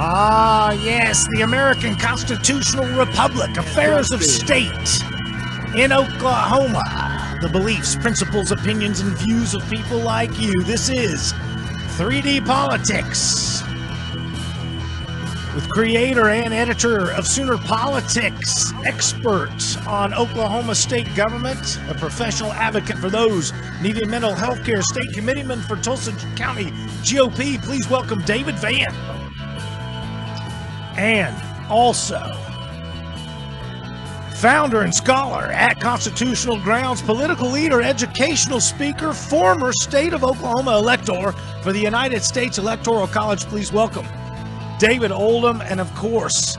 Ah, yes, the American Constitutional Republic, affairs of state in Oklahoma. The beliefs, principles, opinions, and views of people like you. This is 3D Politics with creator and editor of Sooner Politics, expert on Oklahoma state government, a professional advocate for those needing mental health care, state committeeman for Tulsa County GOP. Please welcome David Van. And also, founder and scholar at Constitutional Grounds, political leader, educational speaker, former state of Oklahoma elector for the United States Electoral College. Please welcome David Oldham. And of course,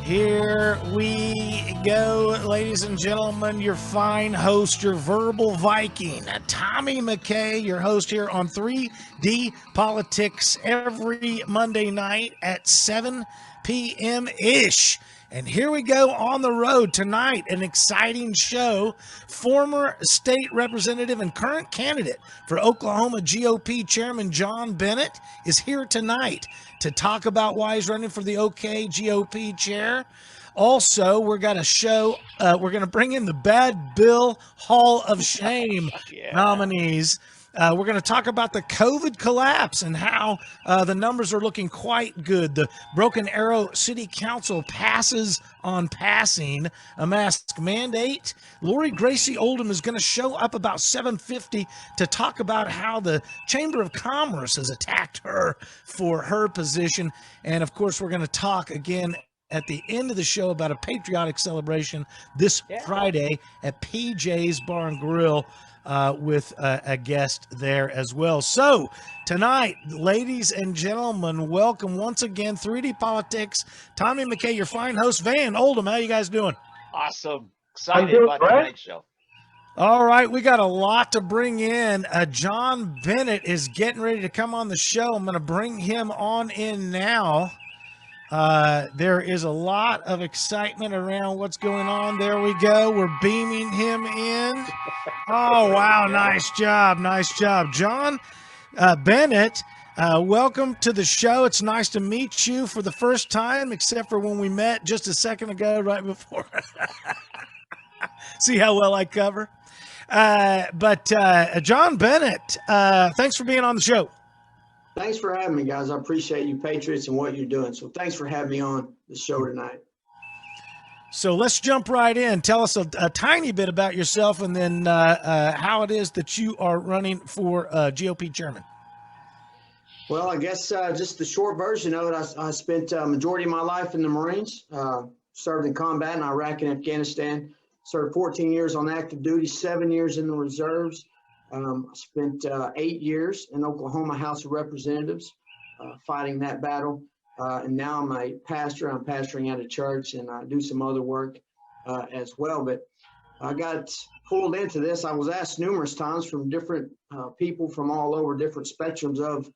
here we go, ladies and gentlemen, your fine host, your verbal Viking, Tommy McKay, your host here on 3D Politics every Monday night at 7 p.m.-ish. And here we go on the road tonight, an exciting show. Former state representative and current candidate for Oklahoma GOP Chairman John Bennett is here tonight to talk about why he's running for the OKGOP chair. Also, we're going to bring in the Bad Bill Hall of Shame nominees. We're going to talk about the COVID collapse and how the numbers are looking quite good. The Broken Arrow City Council passes on passing a mask mandate. Lori Gracey Oldham is going to show up about 7:50 to talk about how the Chamber of Commerce has attacked her for her position. And, of course, we're going to talk again at the end of the show about a patriotic celebration this Friday at PJ's Bar and Grill. With a guest there as well. So tonight, ladies and gentlemen, welcome once again, 3D Politics. Tommy McKay, your fine host. Van Oldham, how you guys doing? Awesome. Excited about tonight's show. All right, we got a lot to bring in. John Bennett is getting ready to come on the show. I'm going to bring him on in now. There is a lot of excitement around what's going on. There we go. We're beaming him in. Oh, wow. Nice job. Nice job. John Bennett, welcome to the show. It's nice to meet you for the first time, except for when we met just a second ago, right before. See how well I cover? But John Bennett, thanks for being on the show. Thanks for having me, guys. I appreciate you Patriots and what you're doing. So thanks for having me on the show tonight. So let's jump right in. Tell us a tiny bit about yourself and then how it is that you are running for GOP chairman. Well, I guess just the short version of it, I spent a majority of my life in the Marines, served in combat in Iraq and Afghanistan, served 14 years on active duty, 7 years in the reserves. I spent 8 years in Oklahoma House of Representatives fighting that battle. And now I'm a pastor. I'm pastoring at a church and I do some other work as well. But I got pulled into this. I was asked numerous times from different people from all over different spectrums of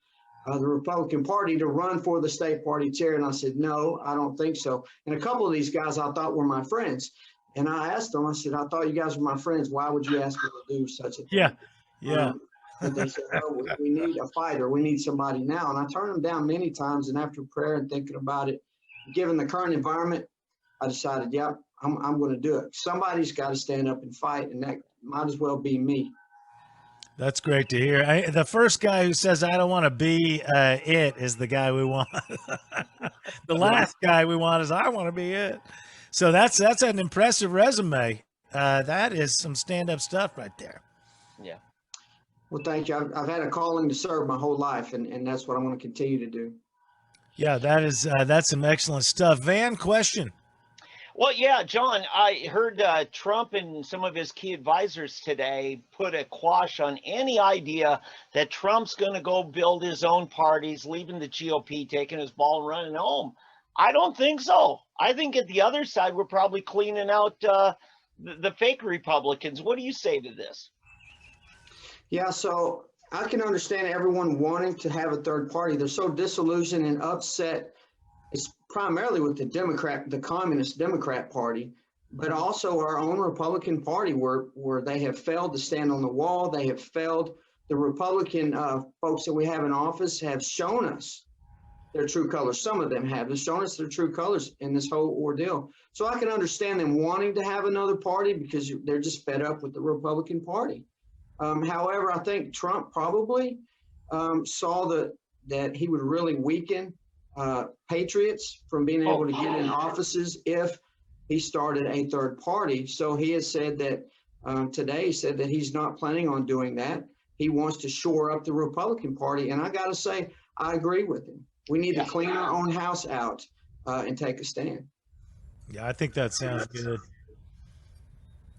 the Republican Party to run for the state party chair. And I said, no, I don't think so. And a couple of these guys I thought were my friends. And I asked them, I said, I thought you guys were my friends. Why would you ask me to do such a thing? Yeah. And they said, oh, we need a fighter. We need somebody now. And I turned them down many times. And after prayer and thinking about it, given the current environment, I decided, I'm going to do it. Somebody's got to stand up and fight. And that might as well be me. That's great to hear. The first guy who says, I don't want to be it is the guy we want. The last guy we want is, I want to be it. So that's an impressive resume. That is some stand-up stuff right there. Yeah. Well, thank you. I've had a calling to serve my whole life, and that's what I want to continue to do. Yeah, that's some excellent stuff. Van, question. Well, yeah, John, I heard Trump and some of his key advisors today put a quash on any idea that Trump's going to go build his own parties, leaving the GOP, taking his ball and running home. I don't think so. I think at the other side, we're probably cleaning out the fake Republicans. What do you say to this? Yeah, so I can understand everyone wanting to have a third party. They're so disillusioned and upset. It's primarily with the Communist Democrat Party, but also our own Republican Party, where they have failed to stand on the wall. They have failed. The Republican folks that we have in office have shown us their true colors. Some of them have. They've shown us their true colors in this whole ordeal. So I can understand them wanting to have another party because they're just fed up with the Republican Party. However, I think Trump probably saw that he would really weaken patriots from being able to get in offices if he started a third party. So he has said that today, he said that he's not planning on doing that. He wants to shore up the Republican Party. And I got to say, I agree with him. We need to clean our own house out and take a stand. Yeah, I think that sounds good.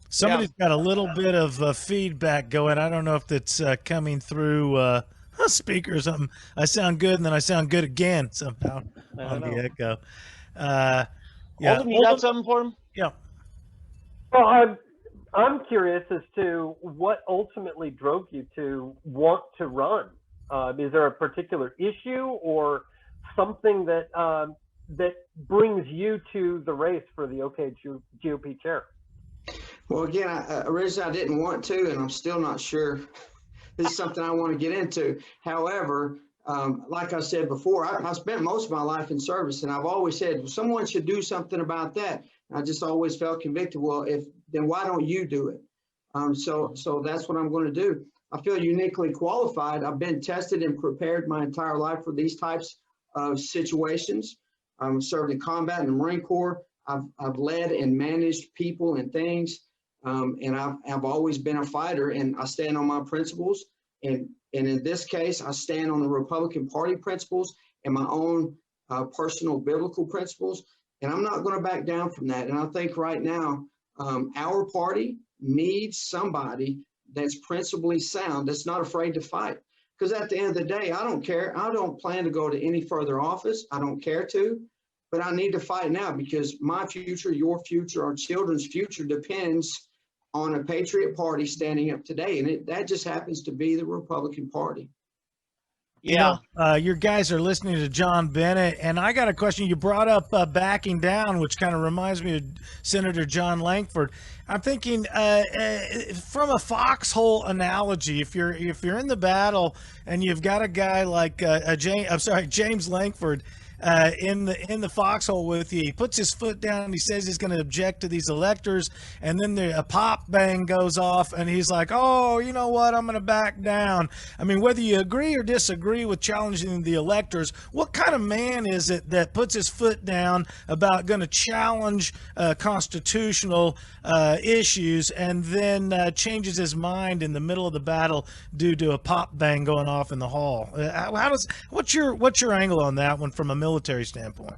Somebody's got a little bit of feedback going. I don't know if that's coming through speaker or something. I sound good, and then I sound good again somehow on the echo. Yeah, Oldham, you got something for him? Yeah. Well, I'm curious as to what ultimately drove you to want to run. Is there a particular issue or something that that brings you to the race for the OKGOP chair? Well, again, originally I didn't want to, and I'm still not sure this is something I want to get into. However, like I said before, I spent most of my life in service, and I've always said, well, someone should do something about that. I just always felt convicted. Well, then why don't you do it? So that's what I'm going to do. I feel uniquely qualified. I've been tested and prepared my entire life for these types of situations. I'm served in combat in the Marine Corps. I've led and managed people and things, and I've always been a fighter, and I stand on my principles. And in this case, I stand on the Republican Party principles and my own personal biblical principles, and I'm not going to back down from that. And I think right now, our party needs somebody that's principally sound, that's not afraid to fight. Because at the end of the day, I don't care. I don't plan to go to any further office. I don't care to, but I need to fight now because my future, your future, our children's future depends on a patriot party standing up today. And that just happens to be the Republican Party. Yeah. You know, your guys are listening to John Bennett, and I got a question. You brought up backing down, which kind of reminds me of Senator John Langford. I'm thinking from a foxhole analogy, if you're in the battle and you've got a guy like James Langford in the foxhole with you, he puts his foot down and he says he's going to object to these electors, and then a pop bang goes off and he's like, oh, you know what, I'm going to back down. I mean, whether you agree or disagree with challenging the electors, what kind of man is it that puts his foot down about going to challenge constitutional issues and then changes his mind in the middle of the battle due to a pop bang going off in the hall? What's your angle on that one from a military standpoint?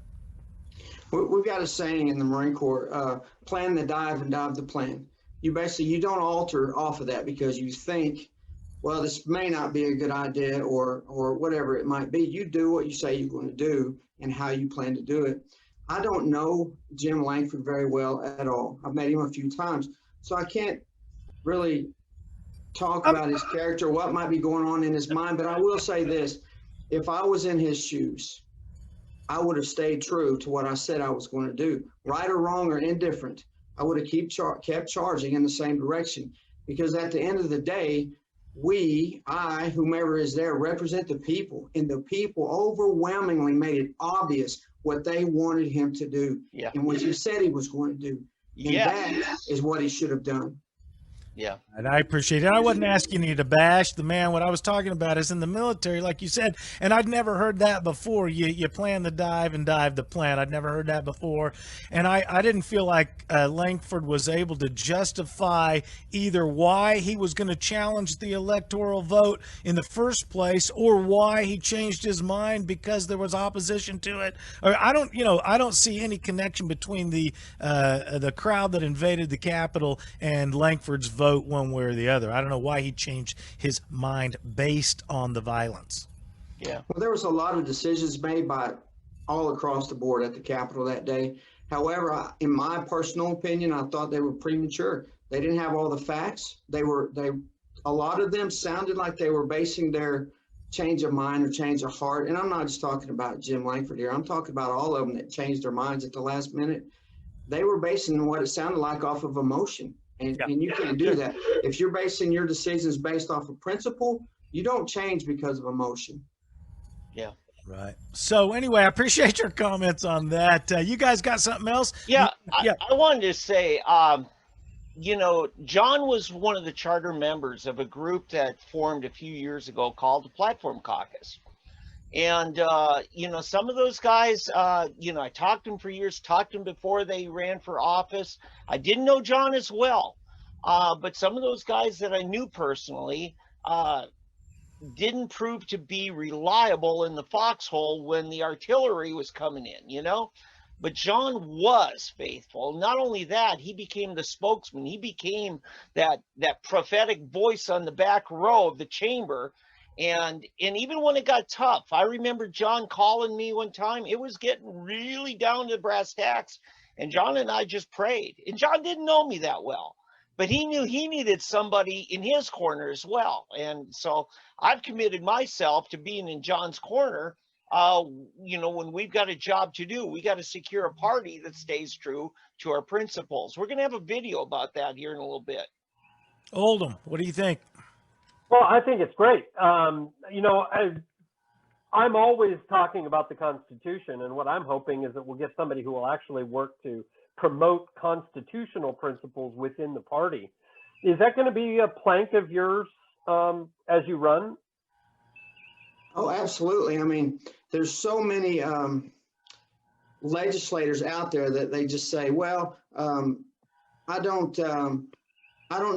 We've got a saying in the Marine Corps, plan the dive and dive the plan. You don't alter off of that because you think, well, this may not be a good idea or whatever it might be. You do what you say you're going to do and how you plan to do it. I don't know Jim Langford very well at all. I've met him a few times, so I can't really talk about his character, what might be going on in his mind, but I will say this. If I was in his shoes, I would have stayed true to what I said I was going to do. Right or wrong or indifferent, I would have kept charging in the same direction, because at the end of the day, whomever is there, represent the people, and the people overwhelmingly made it obvious what they wanted him to do and what he said he was going to do. And that is what he should have done. Yeah. And I appreciate it. I wasn't asking you to bash the man. What I was talking about is in the military, like you said, and I'd never heard that before. You plan the dive and dive the plan. I'd never heard that before. And I didn't feel like Langford was able to justify either why he was going to challenge the electoral vote in the first place or why he changed his mind because there was opposition to it. Or I don't see any connection between the crowd that invaded the Capitol and Langford's vote one way or the other. I don't know why he changed his mind based on the violence. Yeah. Well, there was a lot of decisions made by all across the board at the Capitol that day. However, in my personal opinion, I thought they were premature. They didn't have all the facts. A lot of them sounded like they were basing their change of mind or change of heart. And I'm not just talking about Jim Langford here. I'm talking about all of them that changed their minds at the last minute. They were basing what it sounded like off of emotion. And you can't do that. If you're basing your decisions based off of principle, you don't change because of emotion. Yeah. Right. So anyway, I appreciate your comments on that. You guys got something else? Yeah, Yeah. I wanted to say, you know, John was one of the charter members of a group that formed a few years ago called the Platform Caucus. And, you know, some of those guys, you know, I talked to them for years, talked to them before they ran for office. I didn't know John as well, but some of those guys that I knew personally didn't prove to be reliable in the foxhole when the artillery was coming in, you know? But John was faithful. Not only that, he became the spokesman. He became that prophetic voice on the back row of the chamber. And even when it got tough, I remember John calling me one time. It was getting really down to brass tacks, and John and I just prayed. And John didn't know me that well, but he knew he needed somebody in his corner as well. And so I've committed myself to being in John's corner. You know, when we've got a job to do, we got to secure a party that stays true to our principles. We're going to have a video about that here in a little bit. Oldham, what do you think? Well, I think it's great. You know, I'm always talking about the Constitution, and what I'm hoping is that we'll get somebody who will actually work to promote constitutional principles within the party. Is that going to be a plank of yours as you run? Oh, absolutely. I mean, there's so many legislators out there that they just say, well, I don't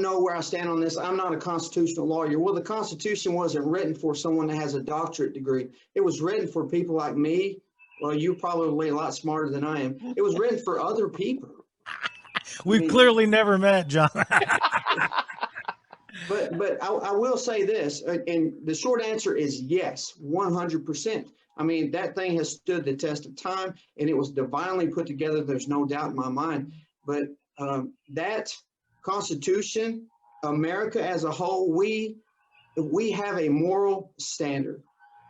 know where I stand on this. I'm not a constitutional lawyer. Well, the Constitution wasn't written for someone that has a doctorate degree. It was written for people like me. Well, you're probably a lot smarter than I am. It was written for other people. We've clearly never met, John. But I will say this, and the short answer is yes, 100%. I mean, that thing has stood the test of time, and it was divinely put together. There's no doubt in my mind. But that Constitution, America as a whole, we have a moral standard.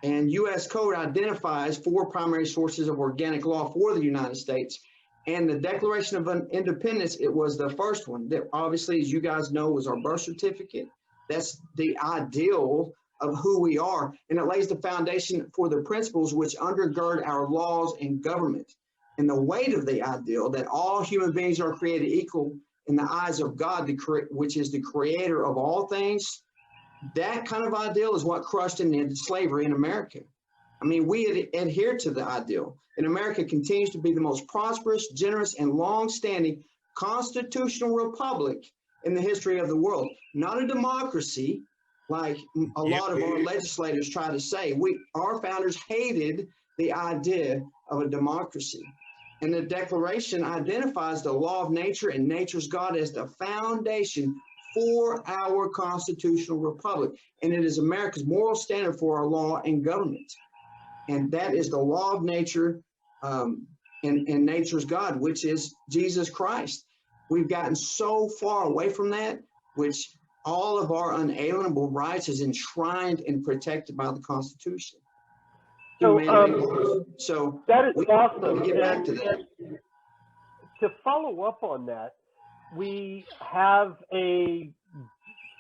And U.S. Code identifies 4 primary sources of organic law for the United States. And the Declaration of Independence, it was the first one that obviously, as you guys know, was our birth certificate. That's the ideal of who we are. And it lays the foundation for the principles which undergird our laws and government. And the weight of the ideal that all human beings are created equal in the eyes of God, which is the creator of all things. That kind of ideal is what crushed and ended slavery in America. I mean, we adhere to the ideal. And America continues to be the most prosperous, generous, and long-standing constitutional republic in the history of the world. Not a democracy, like a lot of our legislators try to say. Our founders hated the idea of a democracy. And the Declaration identifies the law of nature and nature's God as the foundation for our constitutional republic. And it is America's moral standard for our law and government. And that is the law of nature and nature's God, which is Jesus Christ. We've gotten so far away from that, which all of our unalienable rights is enshrined and protected by the Constitution. So that is awesome. Get back to that. To follow up on that, we have a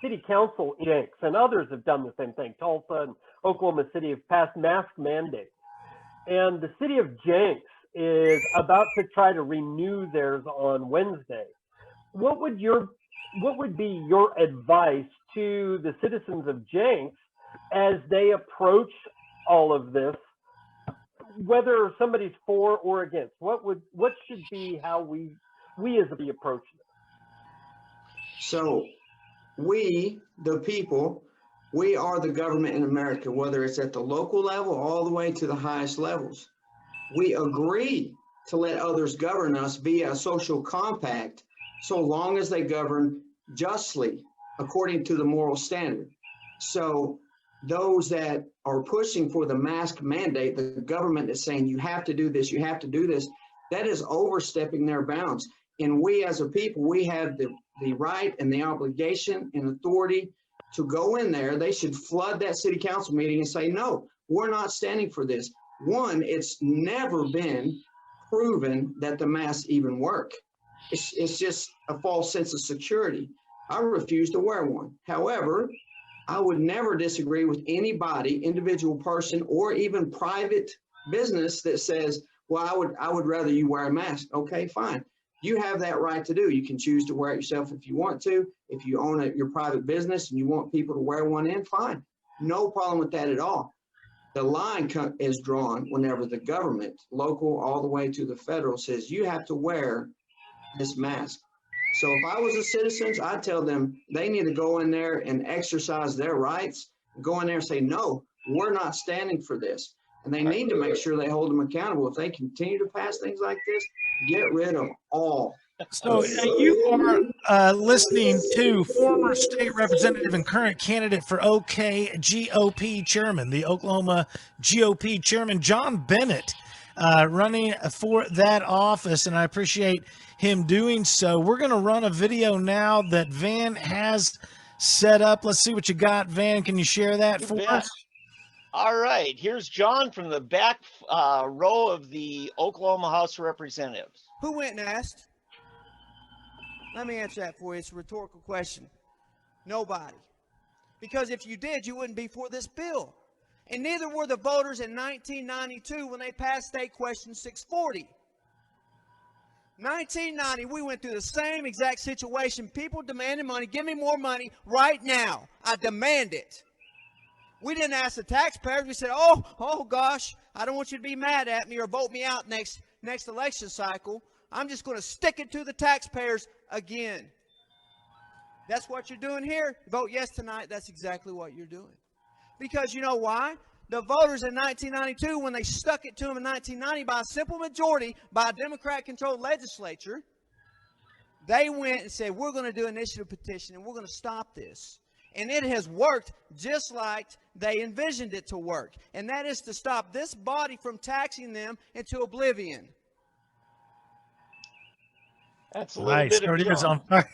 city council in Jenks, and others have done the same thing. Tulsa and Oklahoma City have passed mask mandates. And the city of Jenks is about to try to renew theirs on Wednesday. What would be your advice to the citizens of Jenks as they approach all of this, whether somebody's for or against? What should be how we as we approach this? So we, the people, we are the government in America, whether it's at the local level all the way to the highest levels. We agree to let others govern us via a social compact so long as they govern justly according to the moral standard. So those that are pushing for the mask mandate, the government is saying you have to do this, you have to do this, that is overstepping their bounds. And we as a people, we have the right and the obligation and authority to go in there. They should flood that city council meeting and say, no, we're not standing for this. One, it's never been proven that the masks even work. It's just a false sense of security. I refuse to wear one. However, I would never disagree with anybody, individual person, or even private business that says, well, I would rather you wear a mask. Okay, fine. You have that right to do. You can choose to wear it yourself if you want to. If you own your private business and you want people to wear one in, fine. No problem with that at all. The line is drawn whenever the government, local all the way to the federal, says you have to wear this mask. So if I was a citizen, I'd tell them they need to go in there and exercise their rights, go in there and say, no, we're not standing for this. And they need to make sure they hold them accountable. If they continue to pass things like this, get rid of all. So you are listening to former state representative and current candidate for OKGOP chairman, the Oklahoma GOP chairman, John Bennett, running for that office, and I appreciate him doing so. We're going to run a video now that Van has set up. Let's see what you got, Van. Can you share that for us? All right. Here's John from the back row of the Oklahoma House of Representatives. Who went and asked? Let me answer that for you. It's a rhetorical question. Nobody. Because if you did, you wouldn't be for this bill. And neither were the voters in 1992 when they passed State Question 640. 1990, we went through the same exact situation. People demanded money. Give me more money right now. I demand it. We didn't ask the taxpayers. We said, oh gosh, I don't want you to be mad at me or vote me out next election cycle. I'm just going to stick it to the taxpayers again. That's what you're doing here. Vote yes tonight. That's exactly what you're doing. Because you know why? The voters in 1992, when they stuck it to them in 1990 by a simple majority, by a Democrat-controlled legislature, they went and said, we're going to do an initiative petition and we're going to stop this. And it has worked just like they envisioned it to work. And that is to stop this body from taxing them into oblivion. That's a little Nice. bit of There it is John. on.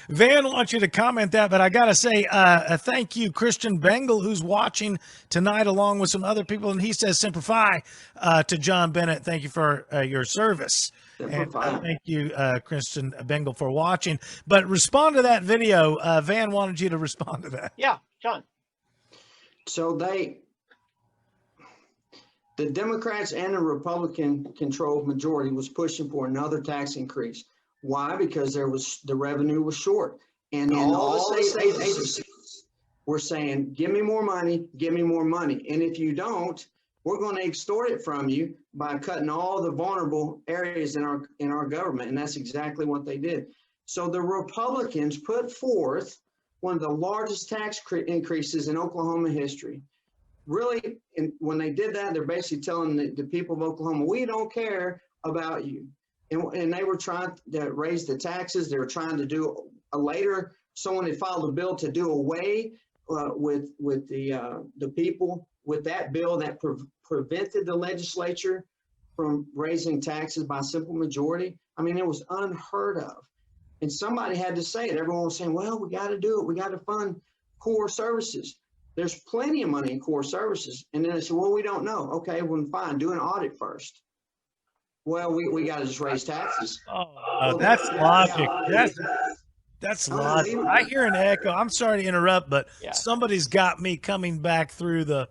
Van wants you to comment that, but I got to say, thank you, Christian Bengal, who's watching tonight along with some other people. And he says, Semper Fi to John Bennett. Thank you for your service. And thank you, Christian Bengal, for watching. But respond to that video. Van wanted you to respond to that. Yeah, John. So the Democrats and the Republican-controlled majority was pushing for another tax increase. Why? Because the revenue was short, and all the state agencies were saying, "Give me more money, give me more money." And if you don't, we're going to extort it from you by cutting all the vulnerable areas in our government, and that's exactly what they did. So the Republicans put forth one of the largest tax increases in Oklahoma history. Really, and when they did that, they're basically telling the people of Oklahoma, we don't care about you. And they were trying to raise the taxes. They were trying to do later. Someone had filed a bill to do away with the people with that bill that prevented the legislature from raising taxes by simple majority. I mean, it was unheard of. And somebody had to say it. Everyone was saying, well, we got to do it. We got to fund core services. There's plenty of money in core services. And then they said, well, we don't know. Okay, well, fine, do an audit first. Well, we got to just raise taxes. Oh, that's logic. That's logic. I hear an echo. I'm sorry to interrupt, but somebody's got me coming back through the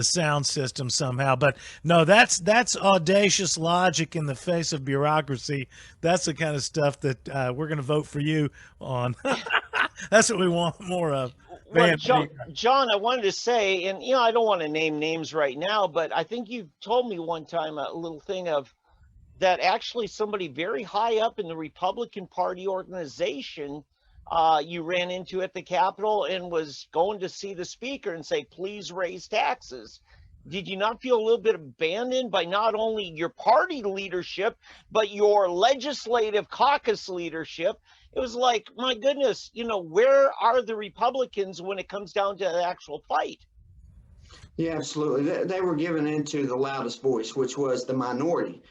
sound system somehow. But no, that's audacious logic in the face of bureaucracy. That's the kind of stuff that we're going to vote for you on. That's what we want more of. Well, John, I wanted to say, and I don't want to name names right now, but I think you told me one time a little thing of that actually somebody very high up in the Republican Party organization you ran into at the Capitol and was going to see the speaker and say, please raise taxes. Did you not feel a little bit abandoned by not only your party leadership, but your legislative caucus leadership? It was like, my goodness, where are the Republicans when it comes down to the actual fight? Yeah, absolutely. They were given into the loudest voice, which was the minority,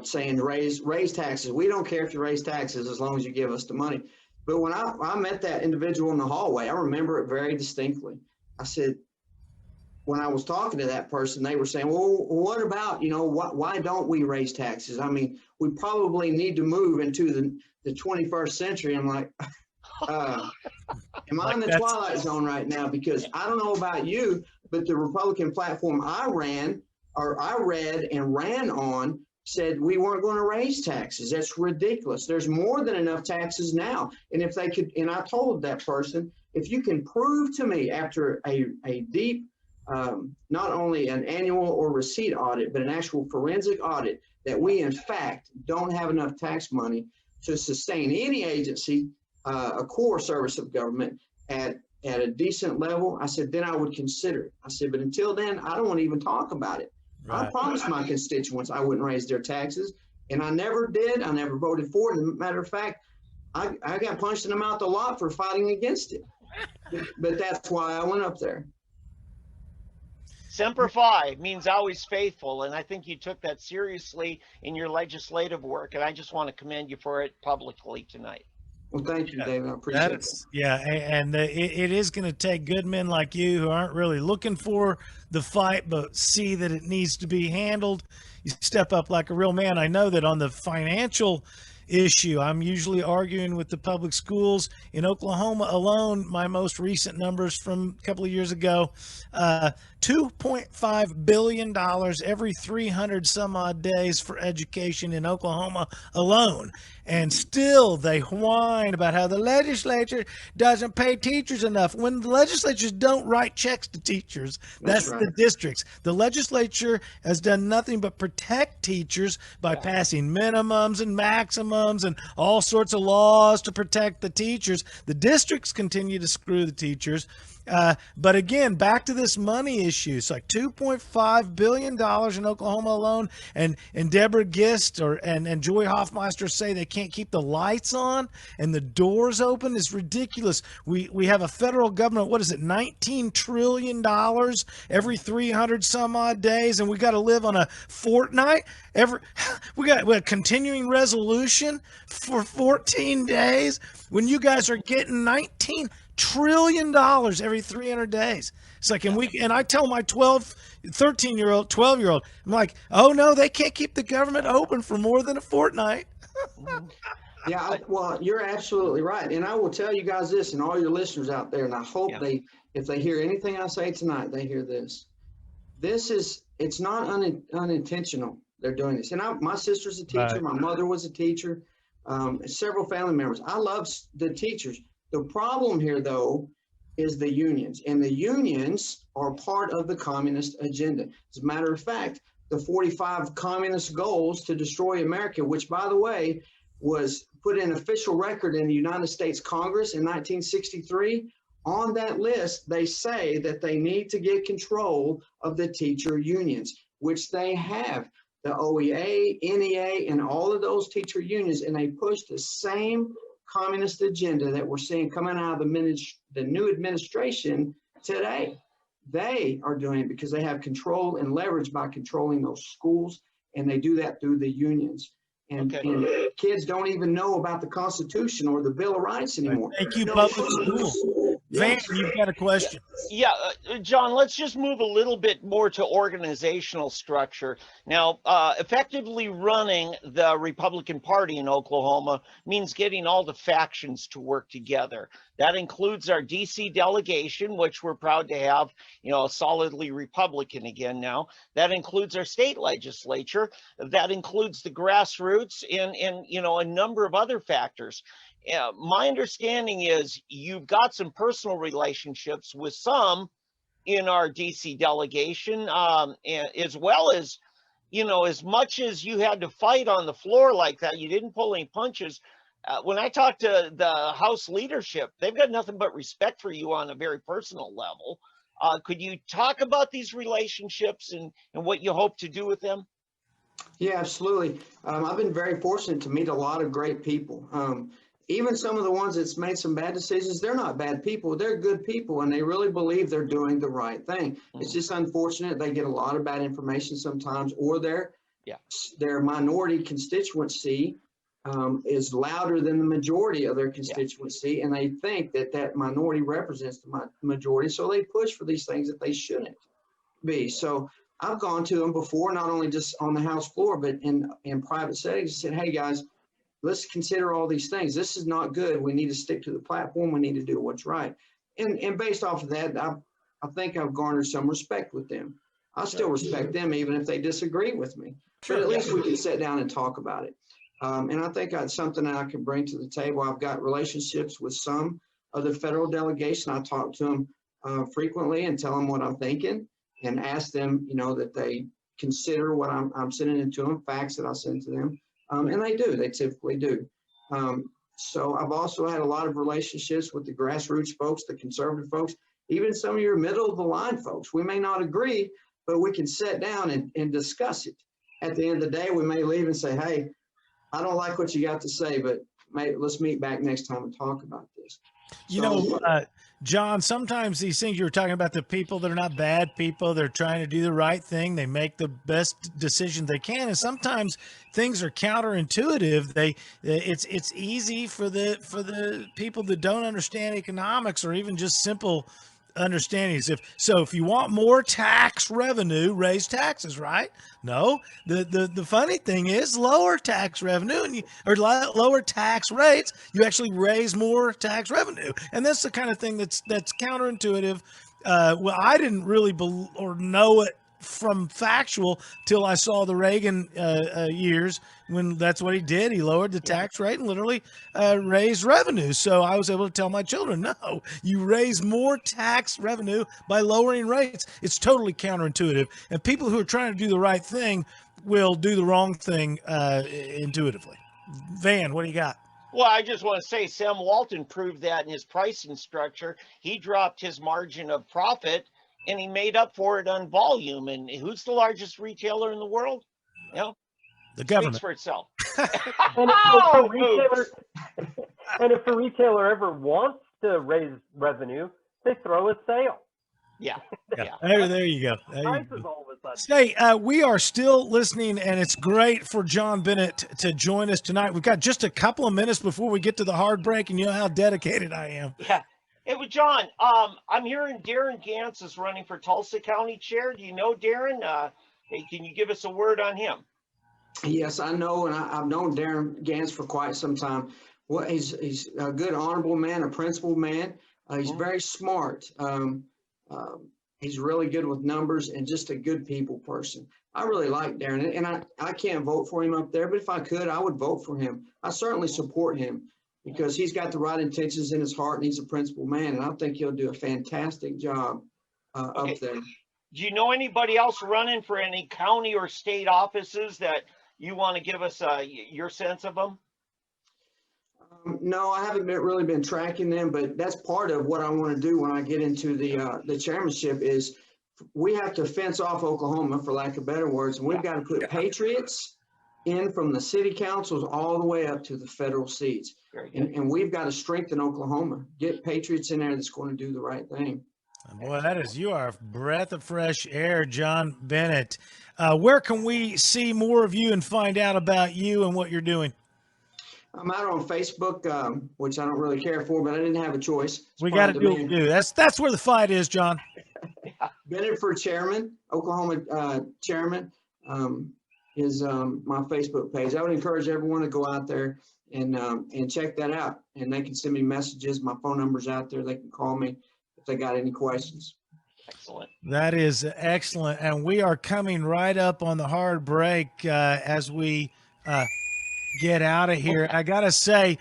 saying raise taxes. We don't care if you raise taxes as long as you give us the money. But when I met that individual in the hallway, I remember it very distinctly. I said, when I was talking to that person, they were saying, well, what about, why don't we raise taxes? I mean, we probably need to move into the 21st century. I'm like, Am I in the twilight zone right now? Because I don't know about you, but the Republican platform I read and ran on said we weren't going to raise taxes. That's ridiculous. There's more than enough taxes now. And if they could, and I told that person, if you can prove to me after a deep, not only an annual or receipt audit, but an actual forensic audit, that we in fact don't have enough tax money to sustain any agency, a core service of government at a decent level, I said, then I would consider it. I said, but until then, I don't want to even talk about it. Right. I promised my constituents I wouldn't raise their taxes, and I never did. I never voted for it. As a matter of fact, I got punched in the mouth a lot for fighting against it. But that's why I went up there. Semper Fi means always faithful, and I think you took that seriously in your legislative work, and I just want to commend you for it publicly tonight. Well, thank you, David. I appreciate it. Yeah, and it is going to take good men like you who aren't really looking for the fight, but see that it needs to be handled. You step up like a real man. I know that on the financial issue, I'm usually arguing with the public schools. In Oklahoma alone, my most recent numbers from a couple of years ago, $2.5 billion every 300 some odd days for education in Oklahoma alone. And still they whine about how the legislature doesn't pay teachers enough. When the legislatures don't write checks to teachers, that's right. The districts. The legislature has done nothing but protect teachers by passing minimums and maximums and all sorts of laws to protect the teachers. The districts continue to screw the teachers. But again, back to this money issue. It's like $2.5 billion in Oklahoma alone. And Deborah Gist and Joy Hoffmeister say they can't keep the lights on and the doors open. It's ridiculous. We have a federal government, what is it, $19 trillion every 300 some odd days, and we got to live on a fortnight. We got a continuing resolution for 14 days when you guys are getting $19 trillion every 300 days. It's like, and I tell my 13-year-old, 12-year-old, I'm like, oh no, they can't keep the government open for more than a fortnight. Yeah, well, you're absolutely right. And I will tell you guys this, and all your listeners out there, and I hope if they hear anything I say tonight, they hear this. It's not unintentional. They're doing this. And my sister's a teacher. Right. My mother was a teacher. Several family members. I love the teachers. The problem here, though, is the unions. And the unions are part of the communist agenda. As a matter of fact, the 45 communist goals to destroy America, which, by the way, was put in official record in the United States Congress in 1963. On that list, they say that they need to get control of the teacher unions, which they have. The OEA, NEA, and all of those teacher unions, and they push the same communist agenda that we're seeing coming out of the new administration today. They are doing it because they have control and leverage by controlling those schools, and they do that through the unions. And kids don't even know about the Constitution or the Bill of Rights anymore. Thank you, public schools. Van, you've got a question. Yeah, John, let's just move a little bit more to organizational structure. Now, effectively running the Republican Party in Oklahoma means getting all the factions to work together. That includes our DC delegation, which we're proud to have, solidly Republican again now. That includes our state legislature. That includes the grassroots and a number of other factors. My understanding is you've got some personal relationships with some in our DC delegation, as well as, as much as you had to fight on the floor like that, you didn't pull any punches. When I talk to the House leadership, they've got nothing but respect for you on a very personal level. Could you talk about these relationships and what you hope to do with them? Yeah, absolutely. I've been very fortunate to meet a lot of great people. Even some of the ones that's made some bad decisions, they're not bad people. They're good people, and they really believe they're doing the right thing. It's just unfortunate they get a lot of bad information sometimes, or their minority constituency is louder than the majority of their constituency, and they think that minority represents the majority, so they push for these things that they shouldn't be. So I've gone to them before, not only just on the House floor, but in private settings, and said, hey guys, let's consider all these things. This is not good. We need to stick to the platform. We need to do what's right. And based off of that, I think I've garnered some respect with them. I still respect them even if they disagree with me. But at least we can sit down and talk about it. And I think that's something that I can bring to the table. I've got relationships with some of the federal delegation. I talk to them frequently and tell them what I'm thinking and ask them, that they consider what I'm sending into them, facts that I send to them. And they do, they typically do. So I've also had a lot of relationships with the grassroots folks, the conservative folks, even some of your middle of the line folks. We may not agree, but we can sit down and discuss it. At the end of the day, we may leave and say, hey, I don't like what you got to say, but let's meet back next time and talk about this. John, sometimes these things you were talking about, the people that are not bad people, they're trying to do the right thing. They make the best decision they can. And sometimes things are counterintuitive. It's easy for the people that don't understand economics or even just simple understandings. If you want more tax revenue, raise taxes, right? No, the funny thing is lower tax revenue or lower tax rates, you actually raise more tax revenue. And that's the kind of thing that's counterintuitive. Well, I didn't really know it from factual till I saw the Reagan years when that's what he did. He lowered the tax rate and literally raised revenue. So I was able to tell my children, no, you raise more tax revenue by lowering rates. It's totally counterintuitive. And people who are trying to do the right thing will do the wrong thing intuitively. Van, what do you got? Well, I just want to say Sam Walton proved that in his pricing structure. He dropped his margin of profit and he made up for it on volume. And who's the largest retailer in the world? The government. Speaks for itself. And if a retailer ever wants to raise revenue, they throw a sale. Yeah. There you go. Prices all of a sudden. Say, we are still listening, and it's great for John Bennett to join us tonight. We've got just a couple of minutes before we get to the hard break, and you know how dedicated I am. Yeah. Hey, well, John, I'm hearing Darren Gantz is running for Tulsa County Chair. Do you know Darren? Hey, can you give us a word on him? Yes, I know, and I've known Darren Gantz for quite some time. Well, he's a good, honorable man, a principled man. He's very smart. He's really good with numbers and just a good people person. I really like Darren, and I can't vote for him up there, but if I could, I would vote for him. I certainly support him because he's got the right intentions in his heart, and he's a principled man, and I think he'll do a fantastic job up there. Do you know anybody else running for any county or state offices that you want to give us your sense of them? No, I haven't really been tracking them, but that's part of what I want to do when I get into the chairmanship is we have to fence off Oklahoma, for lack of better words, and we've got to put patriots in from the city councils all the way up to the federal seats. And we've got to strengthen Oklahoma, get patriots in there that's going to do the right thing. Boy, you are a breath of fresh air, John Bennett. Where can we see more of you and find out about you and what you're doing? I'm out on Facebook, which I don't really care for, but I didn't have a choice. We got to do what we do. That's where the fight is, John. Bennett for chairman, Oklahoma chairman is my Facebook page. I would encourage everyone to go out there and check that out. And they can send me messages. My phone number's out there. They can call me if they got any questions. Excellent. That is excellent. And we are coming right up on the hard break as we get out of here. I got to say,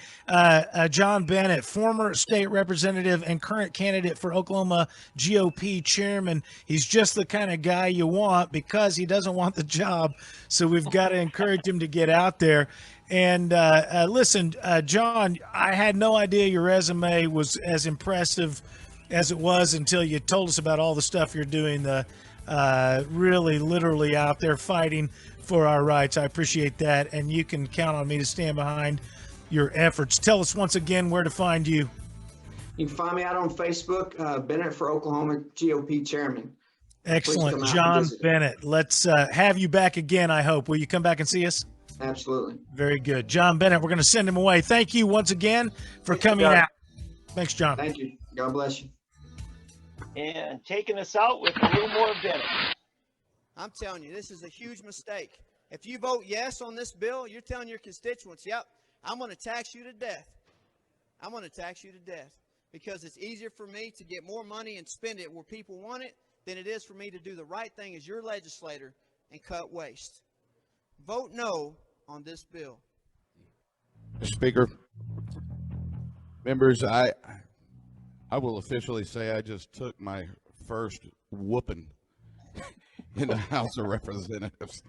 John Bennett, former state representative and current candidate for Oklahoma GOP chairman. He's just the kind of guy you want because he doesn't want the job. So we've got to encourage him to get out there. And listen, John, I had no idea your resume was as impressive as it was until you told us about all the stuff you're doing, really literally out there fighting for our rights. I appreciate that, and you can count on me to stand behind your efforts. Tell us once again where to find you. You can find me out on Facebook, Bennett for Oklahoma GOP chairman. Excellent, John Bennett. Let's have you back again, I hope. Will you come back and see us? Absolutely. Very good. John Bennett, we're going to send him away. Thank you once again for coming out. Thanks, John. Thank you. God bless you. And taking us out with a little more Bennett. I'm telling you, this is a huge mistake. If you vote yes on this bill, you're telling your constituents, yep, I'm going to tax you to death. I'm going to tax you to death because it's easier for me to get more money and spend it where people want it than it is for me to do the right thing as your legislator and cut waste. Vote no on this bill. Mr. Speaker, members, I will officially say I just took my first whooping in the House of Representatives.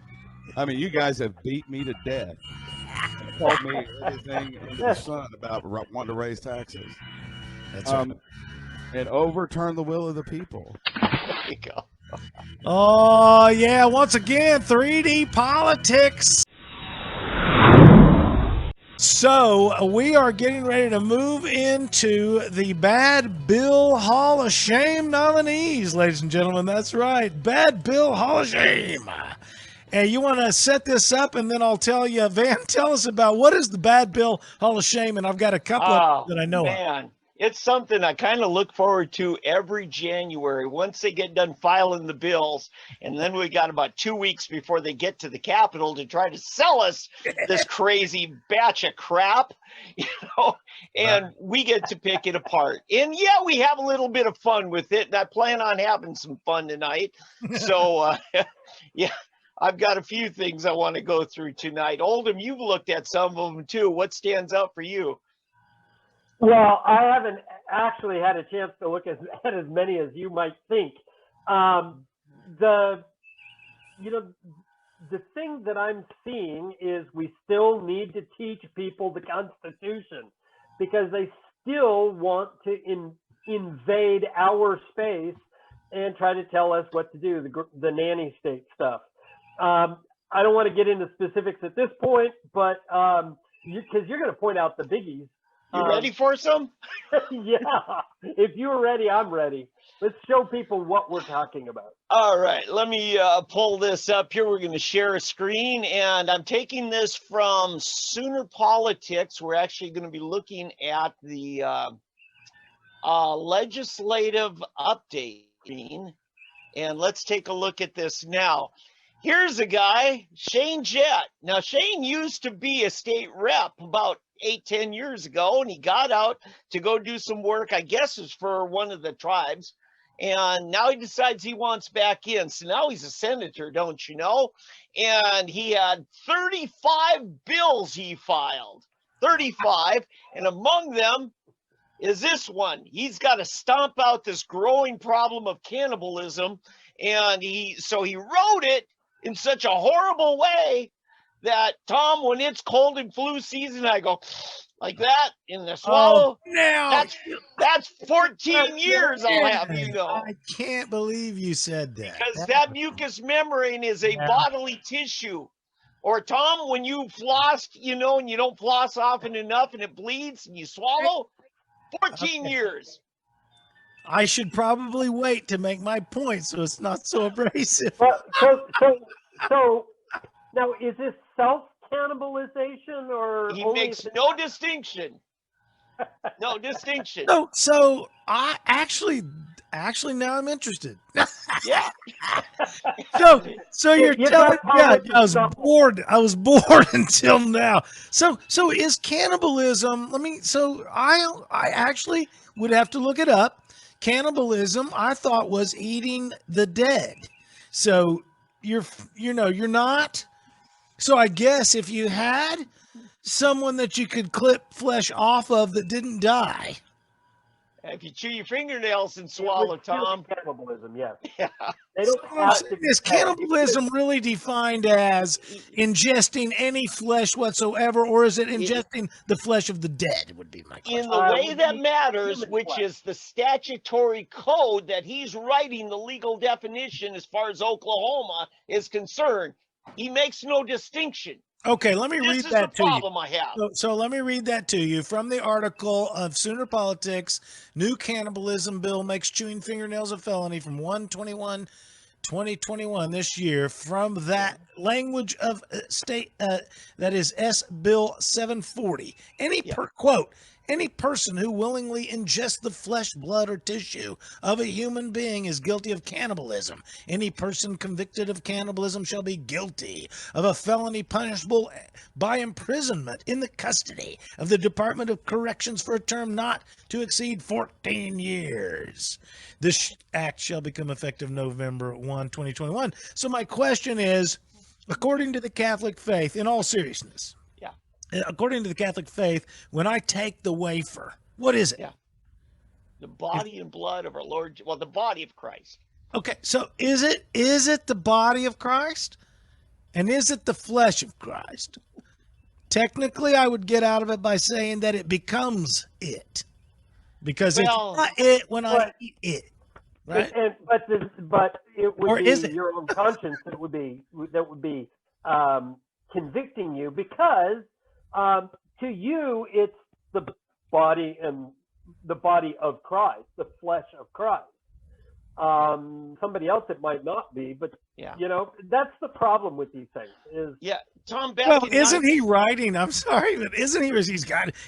I mean, you guys have beat me to death and called me everything under the sun about wanting to raise taxes. That's right. And overturn the will of the people. There you go. Oh, yeah. Once again, 3D politics. So we are getting ready to move into the Bad Bill Hall of Shame nominees, ladies and gentlemen. That's right. Bad Bill Hall of Shame. And you want to set this up, and then I'll tell you. Van, tell us about what is the Bad Bill Hall of Shame, and I've got a couple of that I know of. It's something I kind of look forward to every January once they get done filing the bills. And then we got about 2 weeks before they get to the Capitol to try to sell us this crazy batch of crap, and we get to pick it apart. And yeah, we have a little bit of fun with it. And I plan on having some fun tonight. So, yeah. I've got a few things I want to go through tonight. Oldham, you've looked at some of them too. What stands out for you? Well, I haven't actually had a chance to look at as many as you might think. The thing that I'm seeing is we still need to teach people the Constitution because they still want to invade our space and try to tell us what to do, the nanny state stuff. I don't want to get into specifics at this point, but because you're going to point out the biggies. You ready for some? Yeah. If you're ready, I'm ready. Let's show people what we're talking about. All right. Let me pull this up here. We're going to share a screen, and I'm taking this from Sooner Politics. We're actually going to be looking at the legislative update screen, and let's take a look at this now. Here's a guy, Shane Jett. Now, Shane used to be a state rep about 8-10 years ago, and he got out to go do some work, I guess it's for one of the tribes, and now he decides he wants back in. So now he's a senator, don't you know? And he had 35 bills he filed, 35, and among them is this one. He's got to stomp out this growing problem of cannibalism, and he wrote it in such a horrible way that, Tom, when it's cold and flu season, I go like that in the swallow. Oh, now that's 14 years I'll have, you know. I can't believe you said that. Because that mucous membrane is a bodily tissue. Or, Tom, when you floss, and you don't floss often enough and it bleeds and you swallow, 14 years. I should probably wait to make my point so it's not so abrasive. So now, is this self-cannibalization or he makes no distinction? No distinction. So I actually now I'm interested. Yeah. So you're telling me I was bored until now. So is cannibalism? I actually would have to look it up. Cannibalism, I thought, was eating the dead. So you're not. So I guess if you had someone that you could clip flesh off of that didn't die. If you chew your fingernails and swallow, Tom. Cannibalism, yes. Yeah. They don't have to. Is cannibalism really defined as ingesting any flesh whatsoever, or is it ingesting the flesh of the dead? Would be my question. In the way that matters, which is the statutory code that he's writing the legal definition as far as Oklahoma is concerned, he makes no distinction. Okay, let me read that to you. This is the problem I have. So let me read that to you from the article of Sooner Politics. New cannibalism bill makes chewing fingernails a felony from 1/21/2021 this year. From that language of state, that is S. Bill 740. Quote, Any person who willingly ingests the flesh, blood, or tissue of a human being is guilty of cannibalism. Any person convicted of cannibalism shall be guilty of a felony punishable by imprisonment in the custody of the Department of Corrections for a term not to exceed 14 years. This act shall become effective November 1, 2021. So my question is, according to the Catholic faith, in all seriousness, according to the Catholic faith, when I take the wafer, what is it? Yeah. The body and blood of our Lord, well, the body of Christ. Okay, so is it the body of Christ? And is it the flesh of Christ? Technically, I would get out of it by saying that it becomes it. Because it's not it when I eat it. Right? But it would or be is it? your own conscience that would be convicting you, because to you it's the body of Christ, the flesh of Christ. Somebody else it might not be, but you know, that's the problem with these things. Is Tom. Well, isn't he writing? I'm sorry, but isn't he?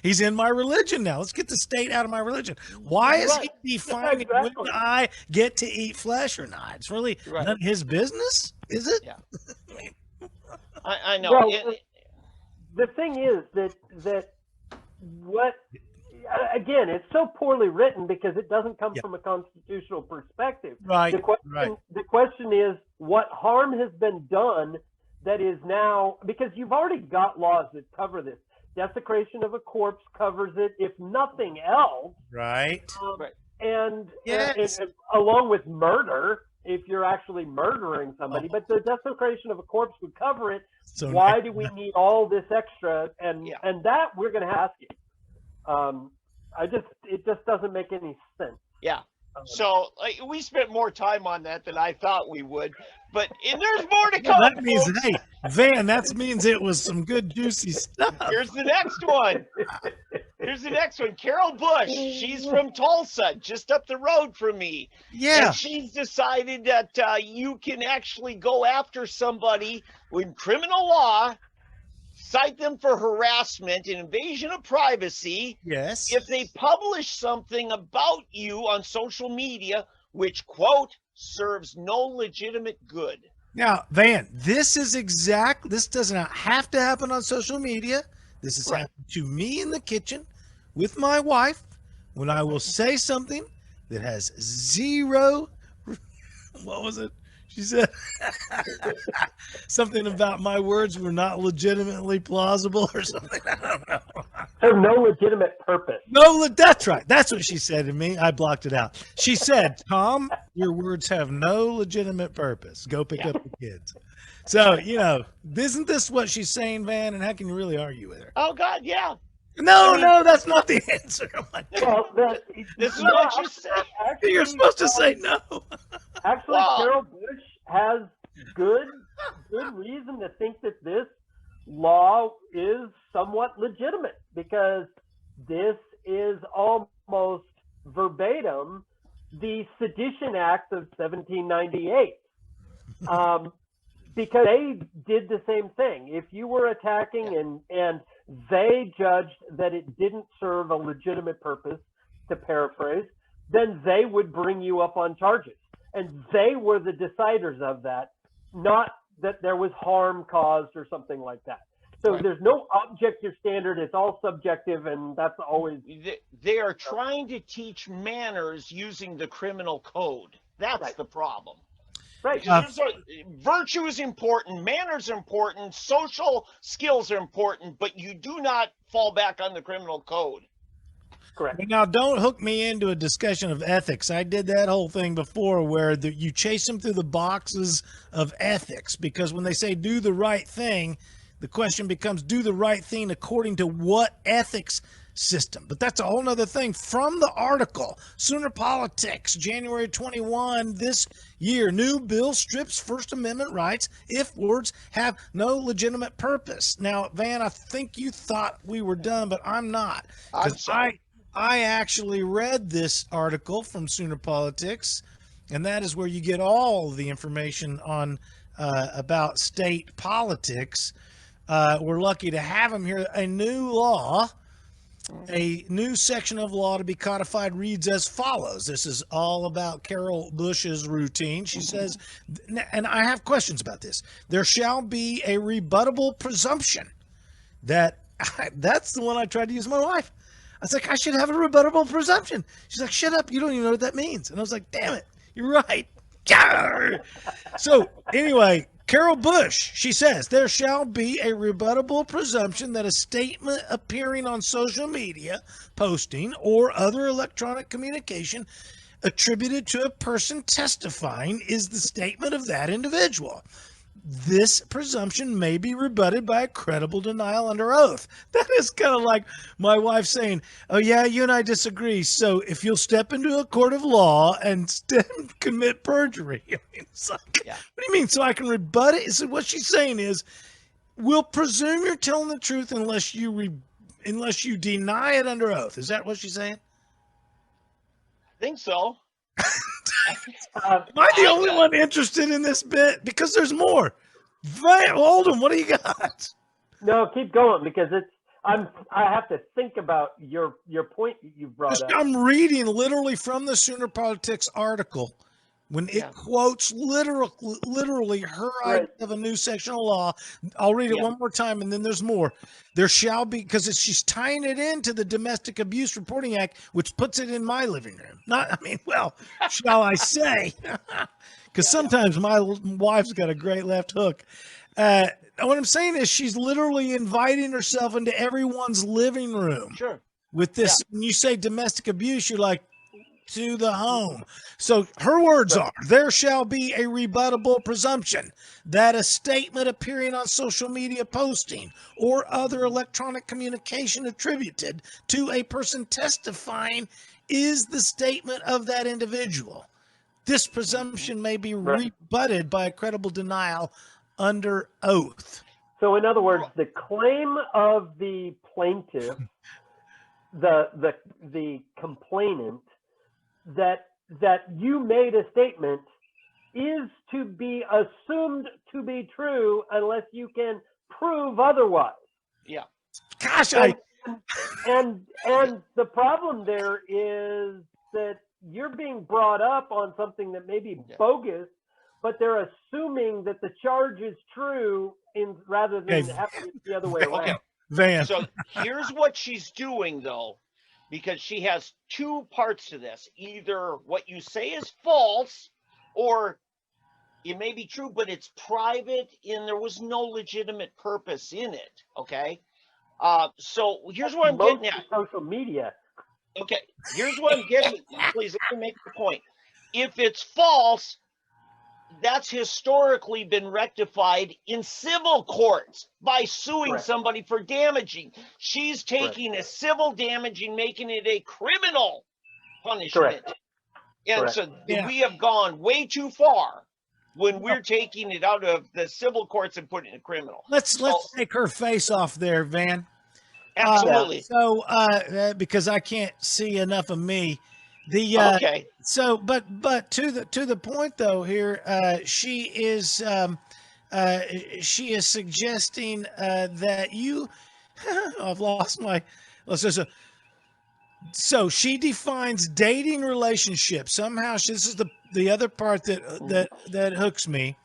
He's in my religion now. Let's get the state out of my religion. Why is he defining when I get to eat flesh or not? It's really none of his business, is it? Yeah. I know. Well, the thing is that what, again, it's so poorly written because it doesn't come from a constitutional perspective. Right. The question is, what harm has been done that is now, because you've already got laws that cover this. Desecration of a corpse covers it, if nothing else. Right. And along with murder, if you're actually murdering somebody, but the desecration of a corpse would cover it. So why do we need all this extra? And that we're going to ask you. It just doesn't make any sense. Yeah. So we spent more time on that than I thought we would, but there's more to come. That means, hey, Van, that means it was some good juicy stuff. Here's the next one. Carol Bush. She's from Tulsa, just up the road from me. Yeah. And she's decided that you can actually go after somebody in criminal law, cite them for harassment and invasion of privacy. Yes. If they publish something about you on social media, which, quote, serves no legitimate good. Now, Van, this does not have to happen on social media. This has happened to me in the kitchen with my wife when I will say something that has zero, what was it? She said something about my words were not legitimately plausible or something. I don't know. Serve no legitimate purpose. No, that's right. That's what she said to me. I blocked it out. She said, Tom, your words have no legitimate purpose. Go pick up the kids. So, you know, isn't this what she's saying, Van? And how can you really argue with her? Oh, God, yeah. No, that's not the answer. Oh my God. Well, this is what you say. You're supposed to say no. Actually, Carol Bush has good reason to think that this law is somewhat legitimate, because this is almost verbatim the Sedition Act of 1798. Because they did the same thing. If you were attacking and they judged that it didn't serve a legitimate purpose, to paraphrase, then they would bring you up on charges. And they were the deciders of that, not that there was harm caused or something like that. So there's no objective standard. It's all subjective, and that's always... They are trying to teach manners using the criminal code. That's the problem. Right. Virtue is important, manners are important, social skills are important, but you do not fall back on the criminal code. Correct. Now, don't hook me into a discussion of ethics. I did that whole thing before where you chase them through the boxes of ethics, because when they say do the right thing, the question becomes do the right thing according to what ethics system. But that's a whole nother thing. From the article, Sooner Politics, January 21 this year, new bill strips First Amendment rights if words have no legitimate purpose. Now, Van, I think you thought we were done, but I'm not. Because I actually read this article from Sooner Politics, and that is where you get all the information on about state politics. We're lucky to have them here. A new law A new section of law to be codified reads as follows. This is all about Carol Bush's routine. She says, and I have questions about this. There shall be a rebuttable presumption that that's the one I tried to use with my wife. I was like, I should have a rebuttable presumption. She's like, shut up. You don't even know what that means. And I was like, damn it. You're right. So anyway, Carol Bush, she says, there shall be a rebuttable presumption that a statement appearing on social media, posting, or other electronic communication attributed to a person testifying is the statement of that individual. This presumption may be rebutted by a credible denial under oath. That is kind of like my wife saying, oh yeah, you and I disagree. So if you'll step into a court of law and commit perjury. I mean, it's like, yeah. What do you mean? So I can rebut it? So what she's saying is, we'll presume you're telling the truth unless you deny it under oath. Is that what she's saying? I think so. Am I the only one interested in this bit? Because there's more. Oldham, what do you got? No, keep going, because I have to think about your point you brought up. I'm reading literally from the Sooner Politics article when it quotes literally her idea of a new section of law. I'll read it one more time, and then there's more. There shall be, because she's tying it into the Domestic Abuse Reporting Act, which puts it in my living room. Shall I say? Because sometimes my wife's got a great left hook. What I'm saying is she's literally inviting herself into everyone's living room. Sure. With this, when you say domestic abuse, you're like, to the home. So her words are, there shall be a rebuttable presumption that a statement appearing on social media posting or other electronic communication attributed to a person testifying is the statement of that individual. This presumption may be rebutted by a credible denial under oath. So in other words, the claim of the plaintiff, the complainant, that you made a statement is to be assumed to be true unless you can prove otherwise. Yeah. Gosh, and the problem there is that you're being brought up on something that may be bogus, but they're assuming that the charge is true rather than having it the other way around. Okay. Van. So here's what she's doing, though. Because she has two parts to this. Either what you say is false, or it may be true, but it's private and there was no legitimate purpose in it. Okay. So here's what I'm getting at. Social media. Okay. Here's what I'm getting at. Please let me make the point. If it's false, that's historically been rectified in civil courts by suing somebody for damaging. She's taking a civil damaging, making it a criminal punishment. And so we have gone way too far when we're taking it out of the civil courts and putting it in criminal. Let's take her face off there, Van. Absolutely. Because I can't see enough of me. Okay. So, but to the point though here, she is suggesting that you. I've lost my. So she defines dating relationship somehow. This is the other part that hooks me.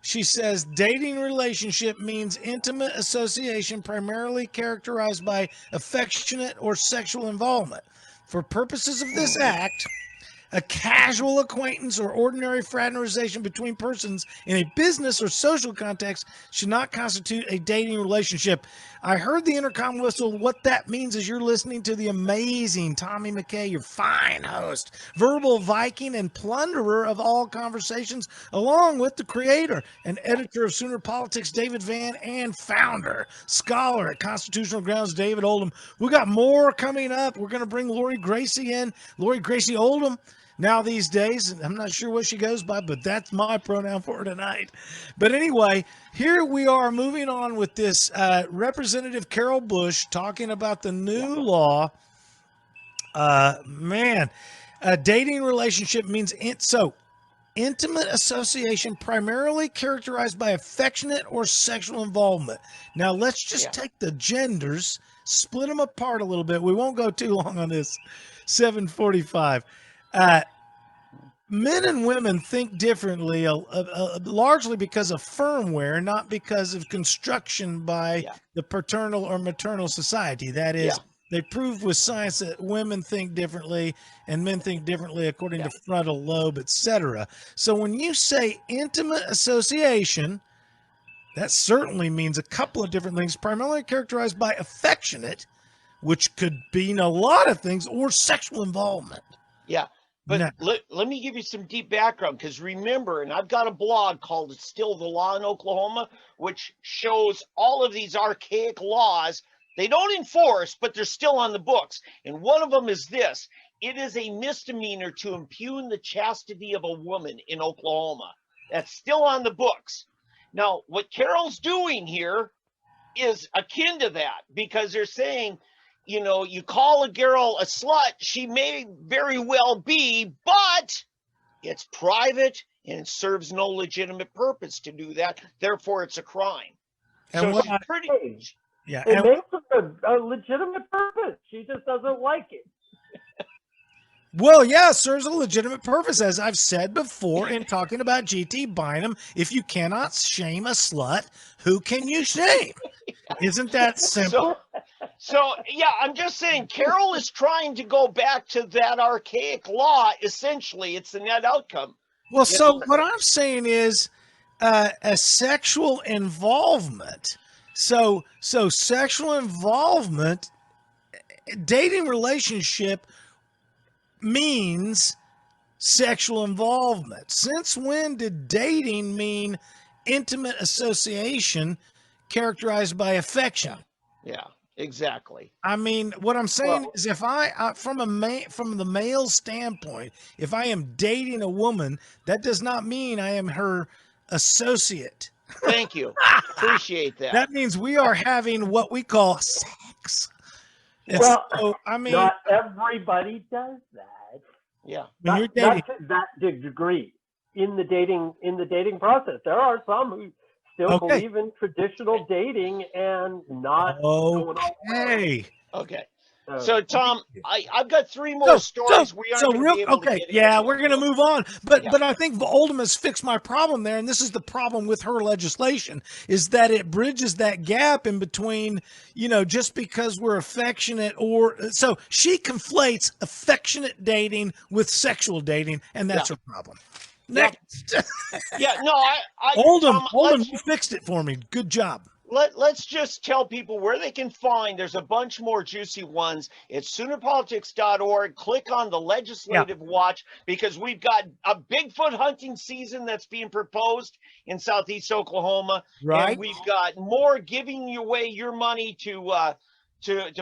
She says dating relationship means intimate association primarily characterized by affectionate or sexual involvement. For purposes of this act, a casual acquaintance or ordinary fraternization between persons in a business or social context should not constitute a dating relationship. I heard the intercom whistle. What that means is you're listening to the amazing Tommy McKay, your fine host, verbal Viking and plunderer of all conversations, along with the creator and editor of Sooner Politics, David Van, and founder, scholar at Constitutional Grounds, David Oldham. We got more coming up. We're going to bring Lori Gracey in. Lori Gracey Oldham. Now these days, I'm not sure what she goes by, but that's my pronoun for her tonight. But anyway, here we are moving on with this Representative Carol Bush talking about the new law. A dating relationship means so intimate association primarily characterized by affectionate or sexual involvement. Now, let's just take the genders, split them apart a little bit. We won't go too long on this. 7:45. Men and women think differently, largely because of firmware, not because of construction by the paternal or maternal society. That is, they proved with science that women think differently and men think differently according to frontal lobe, etc. So when you say intimate association, that certainly means a couple of different things, primarily characterized by affectionate, which could mean a lot of things, or sexual involvement. Yeah. But let me give you some deep background, because remember, and I've got a blog called It's Still the Law in Oklahoma, which shows all of these archaic laws. They don't enforce, but they're still on the books. And one of them is this. It is a misdemeanor to impugn the chastity of a woman in Oklahoma. That's still on the books. Now, what Carol's doing here is akin to that, because they're saying, you know, you call a girl a slut, she may very well be, but it's private and it serves no legitimate purpose to do that. Therefore, it's a crime. And so she's pretty. It makes a legitimate purpose. She just doesn't like it. Well, yeah, it serves a legitimate purpose, as I've said before in talking about G.T. Bynum. If you cannot shame a slut, who can you shame? Isn't that simple? So, yeah, I'm just saying, Carol is trying to go back to that archaic law. Essentially, it's the net outcome. Well, so what I'm saying is a sexual involvement. So sexual involvement, dating relationship means sexual involvement. Since when did dating mean intimate association characterized by affection? Yeah, exactly. I mean, what I'm saying is, if from the male standpoint, if I am dating a woman, that does not mean I am her associate. Thank you. Appreciate that. That means we are having what we call sex. Well, so, I mean, not everybody does that. Yeah, when you're dating, not to that degree in the dating process. There are some who still believe in traditional dating and not going all the way. Okay. So, Tom, I've got three more stories. We aren't going to be able to get into. We're going to move on. But I think Oldham has fixed my problem there, and this is the problem with her legislation, is that it bridges that gap in between, you know, just because we're affectionate so she conflates affectionate dating with sexual dating, and that's her problem. Next. Oldham, you fixed it for me. Good job. Let's just tell people where they can find. There's a bunch more juicy ones. It's Soonerpolitics.org. Click on the Legislative Watch, because we've got a Bigfoot hunting season that's being proposed in Southeast Oklahoma. Right. And we've got more giving away your money to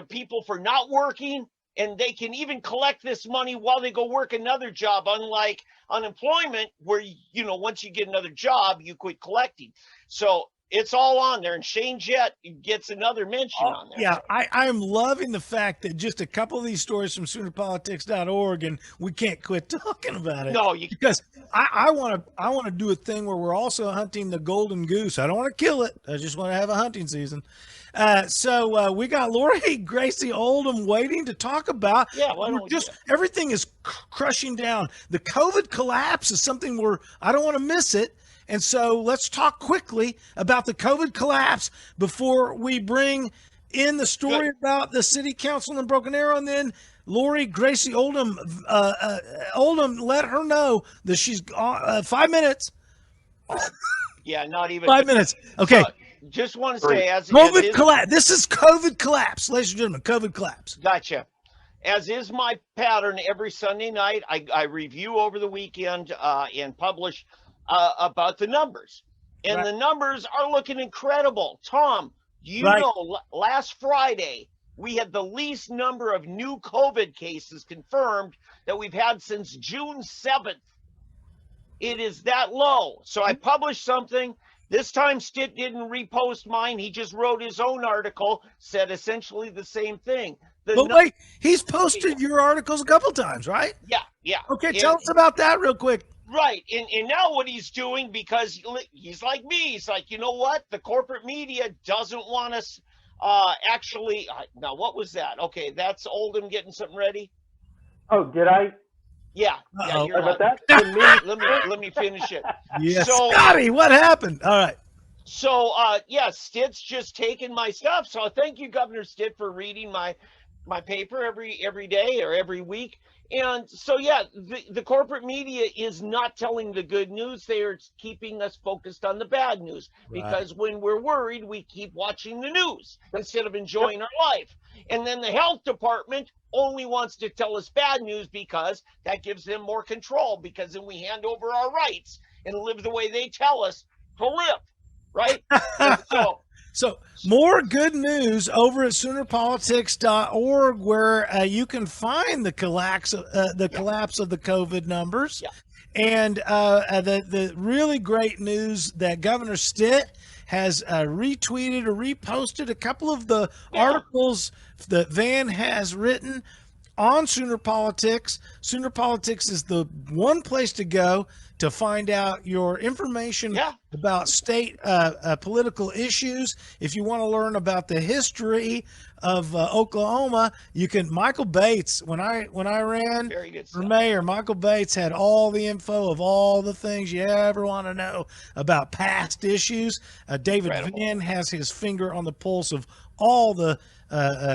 people for not working. And they can even collect this money while they go work another job, unlike unemployment, where, you know, once you get another job, you quit collecting. So it's all on there, and Shane Jett gets another mention on there. Yeah, I'm loving the fact that just a couple of these stories from Soonerpolitics.org, and we can't quit talking about it. No, because I want to do a thing where we're also hunting the golden goose. I don't want to kill it. I just want to have a hunting season. So we got Lori Gracey Oldham waiting to talk about. Yeah, why don't we everything is crushing down. The COVID collapse is something I don't want to miss it. And so let's talk quickly about the COVID collapse before we bring in the story about the city council in Broken Arrow. And then Lori Gracey Oldham, Oldham, let her know that she's 5 minutes. Yeah, not even 5 minutes. Okay. Just want to say, COVID collapse. This is COVID collapse, ladies and gentlemen. COVID collapse. Gotcha. As is my pattern, every Sunday night, I review over the weekend and publish about the numbers. And the numbers are looking incredible. Tom, you know, last Friday, we had the least number of new COVID cases confirmed that we've had since June 7th. It is that low. So I published something. This time, Stitt didn't repost mine. He just wrote his own article, said essentially the same thing. But wait, he's posted your articles a couple times, right? Yeah. Okay, tell us about that real quick. Right. And now what he's doing, because he's like me, he's like, you know what? The corporate media doesn't want us actually. Now, what was that? Okay, that's Oldham getting something ready. Oh, did I? Yeah. Yeah. Uh-oh. You're About not, that? let me finish it. Yes, So, Scotty, what happened? All right. So, yeah, Stitt's just taking my stuff. So thank you, Governor Stitt, for reading my paper every day or every week. And so, yeah, the corporate media is not telling the good news. They are keeping us focused on the bad news, because when we're worried, we keep watching the news instead of enjoying our life. And then the health department only wants to tell us bad news because that gives them more control, because then we hand over our rights and live the way they tell us to live. Right? So more good news over at soonerpolitics.org, where you can find the collapse of the COVID numbers. Yeah. And the really great news that Governor Stitt has retweeted or reposted a couple of the articles that Van has written on Sooner Politics. Sooner Politics is the one place to go to find out your information about state political issues. If you want to learn about the history of Oklahoma, you can. Michael Bates, when I ran for mayor, Michael Bates had all the info of all the things you ever want to know about past issues. David Van has his finger on the pulse of all the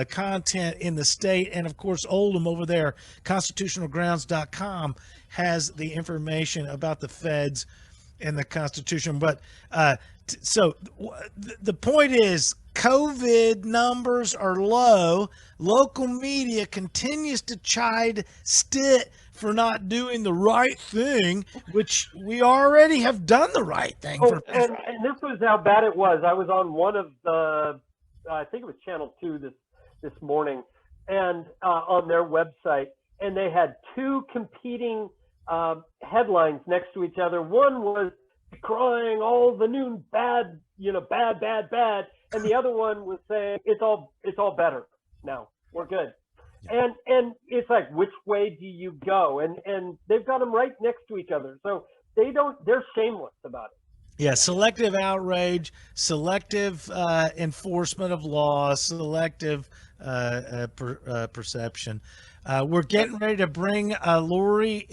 content in the state. And of course, Oldham over there, constitutionalgrounds.com, has the information about the feds and the Constitution. But so the point is, COVID numbers are low. Local media continues to chide Stitt for not doing the right thing, which we already have done the right thing. And this was how bad it was. I was on one of the, I think it was Channel 2 this morning, and on their website, and they had two competing headlines next to each other. One was crying all the new bad, bad, and the other one was saying it's all better now. We're good. And it's like, which way do you go? And they've got them right next to each other. So they're shameless about it. Yeah, selective outrage, selective enforcement of law, selective perception. We're getting ready to bring Lori.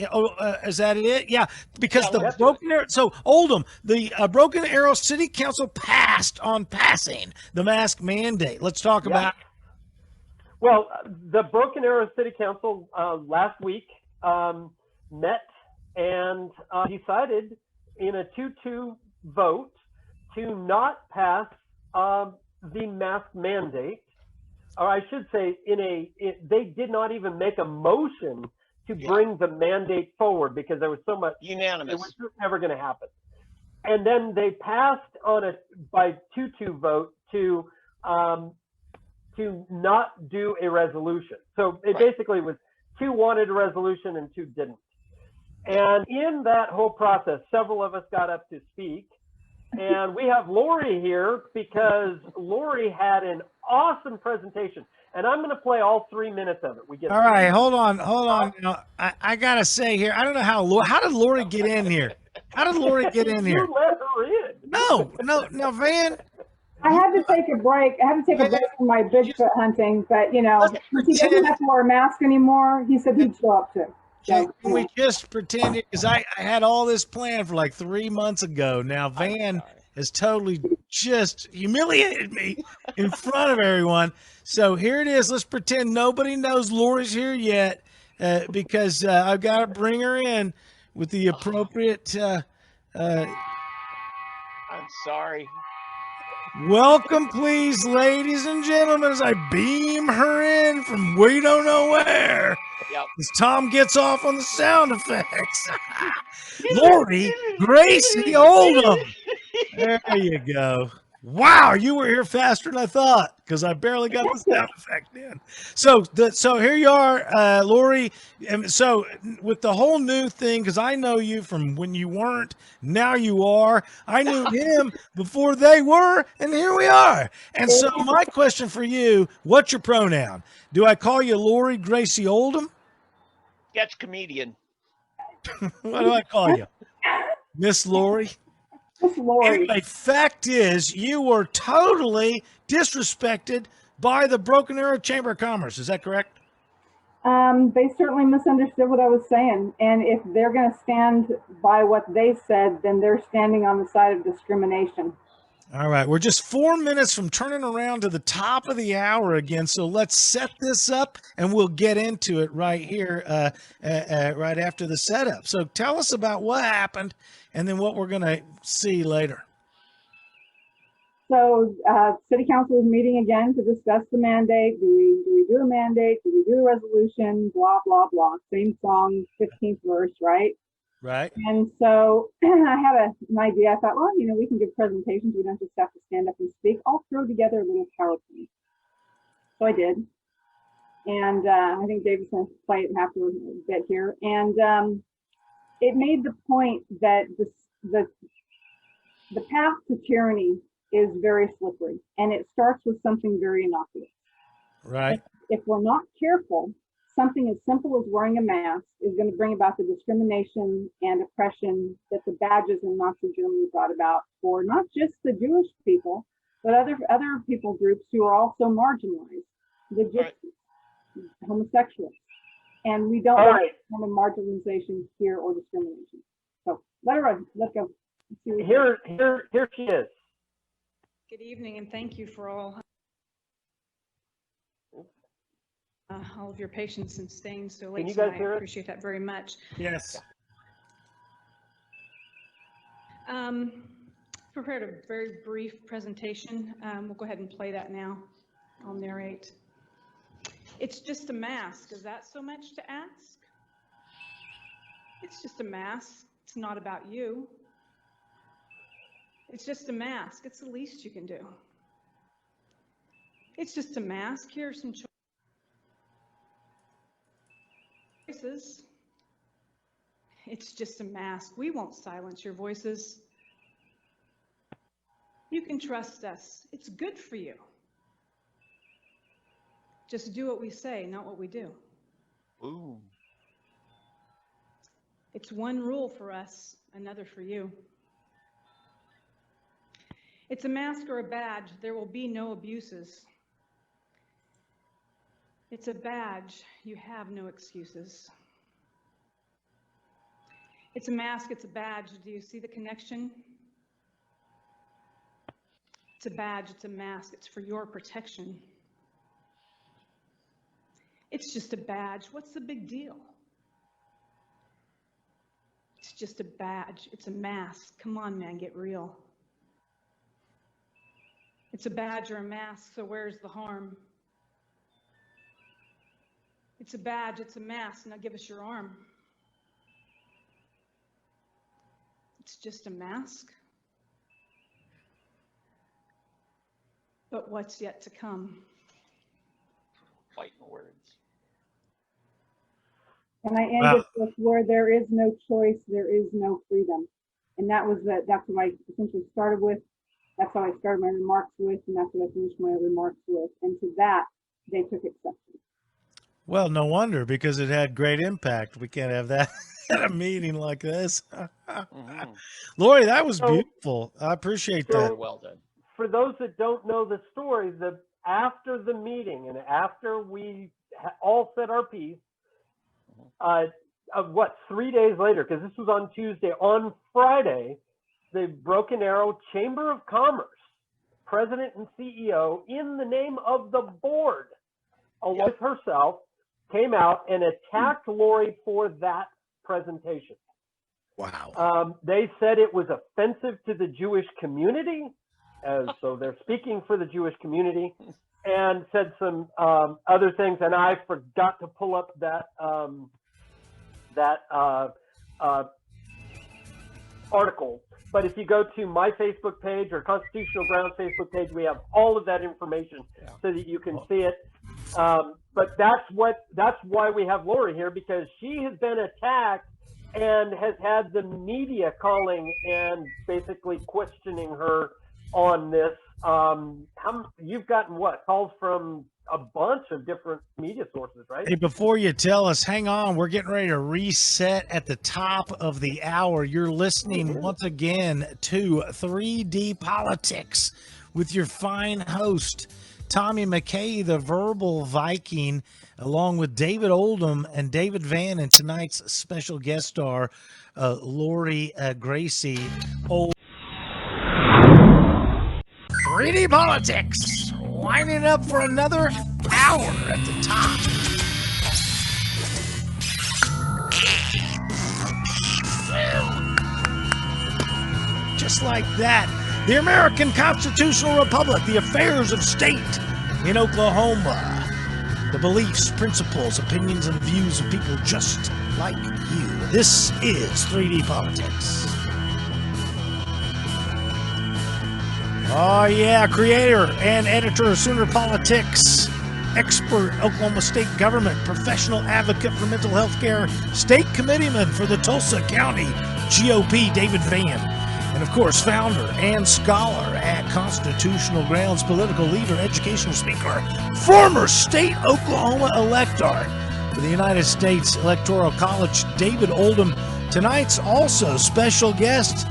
Is that it? Yeah, because the Broken Arrow. So Oldham, the Broken Arrow City Council passed on passing the mask mandate. Let's talk about. Well, the Broken Arrow City Council last week met and decided in a 2-2 vote to not pass the mask mandate. Or I should say, they did not even make a motion to bring the mandate forward because there was so much unanimous. It was just never going to happen. And then they passed by 2-2 vote to not do a resolution. So it basically was 2 wanted a resolution and 2 didn't. And in that whole process, several of us got up to speak. And we have Lori here because Lori had an awesome presentation. And I'm going to play all 3 minutes of it. All right, hold on. Now, I got to say here, I don't know how did Lori get in here? How did Lori get in here? You let her in. No, Van. I had to take a break. I had to take a break from my Bigfoot hunting, but since he doesn't have to wear a mask anymore, he said he'd show up too. Can we just pretend it? Because I had all this planned for like 3 months ago. Now Van has totally just humiliated me in front of everyone. So here it is. Let's pretend nobody knows Lori's here yet, because I've got to bring her in with the appropriate. I'm sorry. Welcome, please, ladies and gentlemen, as I beam her in from we don't know where. Yep. As Tom gets off on the sound effects. Lori Gracey Oldham. There you go. Wow, you were here faster than I thought because I barely got the sound effect in. So here you are, Lori. And so with the whole new thing, because I know you from when you weren't, now you are. I knew him before they were, and here we are. And so my question for you, what's your pronoun? Do I call you Lori Gracey Oldham? Sketch comedian. What do I call you? Miss Lori? Miss Lori. Anyway, fact is, you were totally disrespected by the Broken Arrow Chamber of Commerce. Is that correct? They certainly misunderstood what I was saying. And if they're going to stand by what they said, then they're standing on the side of discrimination. All right. We're just 4 minutes from turning around to the top of the hour again. So let's set this up and we'll get into it right here, right after the setup. So tell us about what happened and then what we're going to see later. So City Council is meeting again to discuss the mandate. Do we do a mandate? Do we do a resolution? Blah, blah, blah. Same song, 15th verse, right? Right. And so I had an idea. I thought, well, you know, we can give presentations. We don't just have to stand up and speak. I'll throw together a little PowerPoint. So I did. And I think David's going to play it after a bit here. And it made the point that the path to tyranny is very slippery, and it starts with something very innocuous. Right. If we're not careful, something as simple as wearing a mask is going to bring about the discrimination and oppression that the badges in Nazi Germany brought about for not just the Jewish people, but other people groups who are also marginalized, the gypsies, homosexuals, and we don't want kind of marginalization here or discrimination. So let her run. Let's go. Here she is. Good evening, and thank you for all of your patience in staying so late. Can you guys tonight. hear I it? appreciate that very much. Yes. Prepared a very brief presentation. We'll go ahead and play that now. I'll narrate. It's just a mask. Is that so much to ask? It's just a mask. It's not about you. It's just a mask. It's the least you can do. It's just a mask. Here are some choices. It's just a mask. We won't silence your voices. You can trust us. It's good for you. Just do what we say, not what we do. Ooh. It's one rule for us, another for you. It's a mask or a badge. There will be no abuses. It's a badge. You have no excuses. It's a mask. It's a badge. Do you see the connection? It's a badge. It's a mask. It's for your protection. It's just a badge. What's the big deal? It's just a badge. It's a mask. Come on, man, get real. It's a badge or a mask, so where's the harm? It's a badge, it's a mask, now give us your arm. It's just a mask. But what's yet to come? Fighting words. And I ended with where there is no choice, there is no freedom. And that's what I essentially started with. That's how I started my remarks with, and that's what I finished my remarks with. And to that, they took exception. Well, no wonder, because it had great impact. We can't have that at a meeting like this. Lori, that was beautiful. I appreciate that. Very well done. For those that don't know the story, after the meeting and after we all said our piece, 3 days later, because this was on Tuesday, on Friday, the Broken Arrow Chamber of Commerce, president and CEO, in the name of the board, along with herself, came out and attacked Lori for that presentation. Wow. They said it was offensive to the Jewish community, so they're speaking for the Jewish community, and said some other things, and I forgot to pull up that article. But if you go to my Facebook page or Constitutional Grounds Facebook page, we have all of that information so that you can see it. But that's why we have Lori here, because she has been attacked and has had the media calling and basically questioning her on this. You've gotten what, calls from a bunch of different media sources, right? Hey, before you tell us, hang on. We're getting ready to reset at the top of the hour. You're listening once again to 3D Politics with your fine host, Tommy McKay, the verbal Viking, along with David Oldham and David Van, and tonight's special guest star, Lori Gracey. 3D Politics, winding up for another hour at the top. Just like that, the American Constitutional Republic, the affairs of state in Oklahoma, the beliefs, principles, opinions, and views of people just like you. This is 3D Politics. Oh, yeah, creator and editor of Sooner Politics, expert Oklahoma State government, professional advocate for mental health care, state committeeman for the Tulsa County GOP, David Van. And, of course, founder and scholar at Constitutional Grounds, political leader, educational speaker, former state Oklahoma elector for the United States Electoral College, David Oldham. Tonight's also special guest,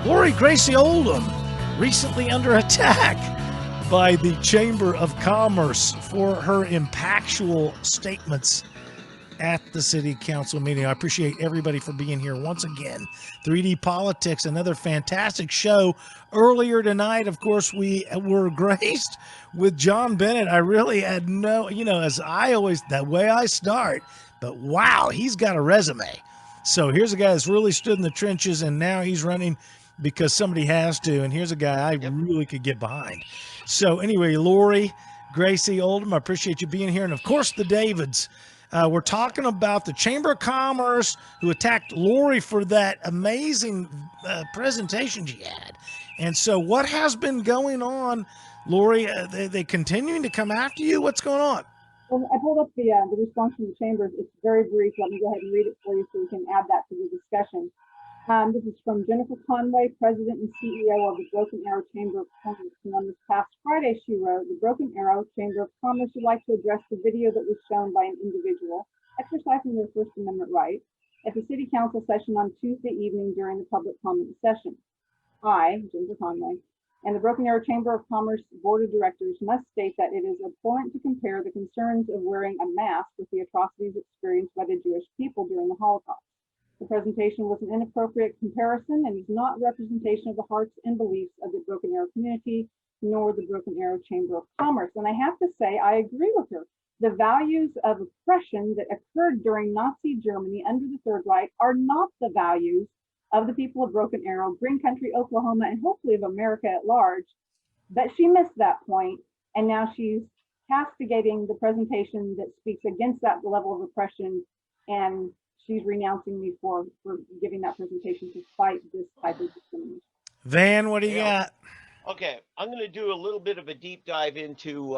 Lori Gracey Oldham, recently under attack by the Chamber of Commerce for her impactful statements at the city council meeting. I appreciate everybody for being here once again. 3D Politics, another fantastic show. Earlier tonight, of course, we were graced with John Bennett. I really had no, as I always, that way I start, but wow, he's got a resume. So here's a guy that's really stood in the trenches, and now he's running because somebody has to, and here's a guy I really could get behind. So anyway, Lori Gracey Oldham, I appreciate you being here. And of course, the Davids. We're talking about the Chamber of Commerce who attacked Lori for that amazing presentation she had. And so what has been going on, Lori? They continuing to come after you? What's going on? Well, I pulled up the response from the chambers. It's very brief. Let me go ahead and read it for you so we can add that to the discussion. This is from Jennifer Conway, President and CEO of the Broken Arrow Chamber of Commerce. And on this past Friday, she wrote, the Broken Arrow Chamber of Commerce would like to address the video that was shown by an individual exercising their First Amendment right at the City Council session on Tuesday evening during the public comment session. I, Jennifer Conway, and the Broken Arrow Chamber of Commerce Board of Directors must state that it is abhorrent to compare the concerns of wearing a mask with the atrocities experienced by the Jewish people during the Holocaust. The presentation was an inappropriate comparison and is not representation of the hearts and beliefs of the Broken Arrow community, nor the Broken Arrow Chamber of Commerce. And I have to say, I agree with her. The values of oppression that occurred during Nazi Germany under the Third Reich are not the values of the people of Broken Arrow, Green Country, Oklahoma, and hopefully of America at large. But she missed that point, and now she's castigating the presentation that speaks against that level of oppression, and she's renouncing me for giving that presentation to fight this type of discrimination. Van, what do you got? Okay, I'm going to do a little bit of a deep dive into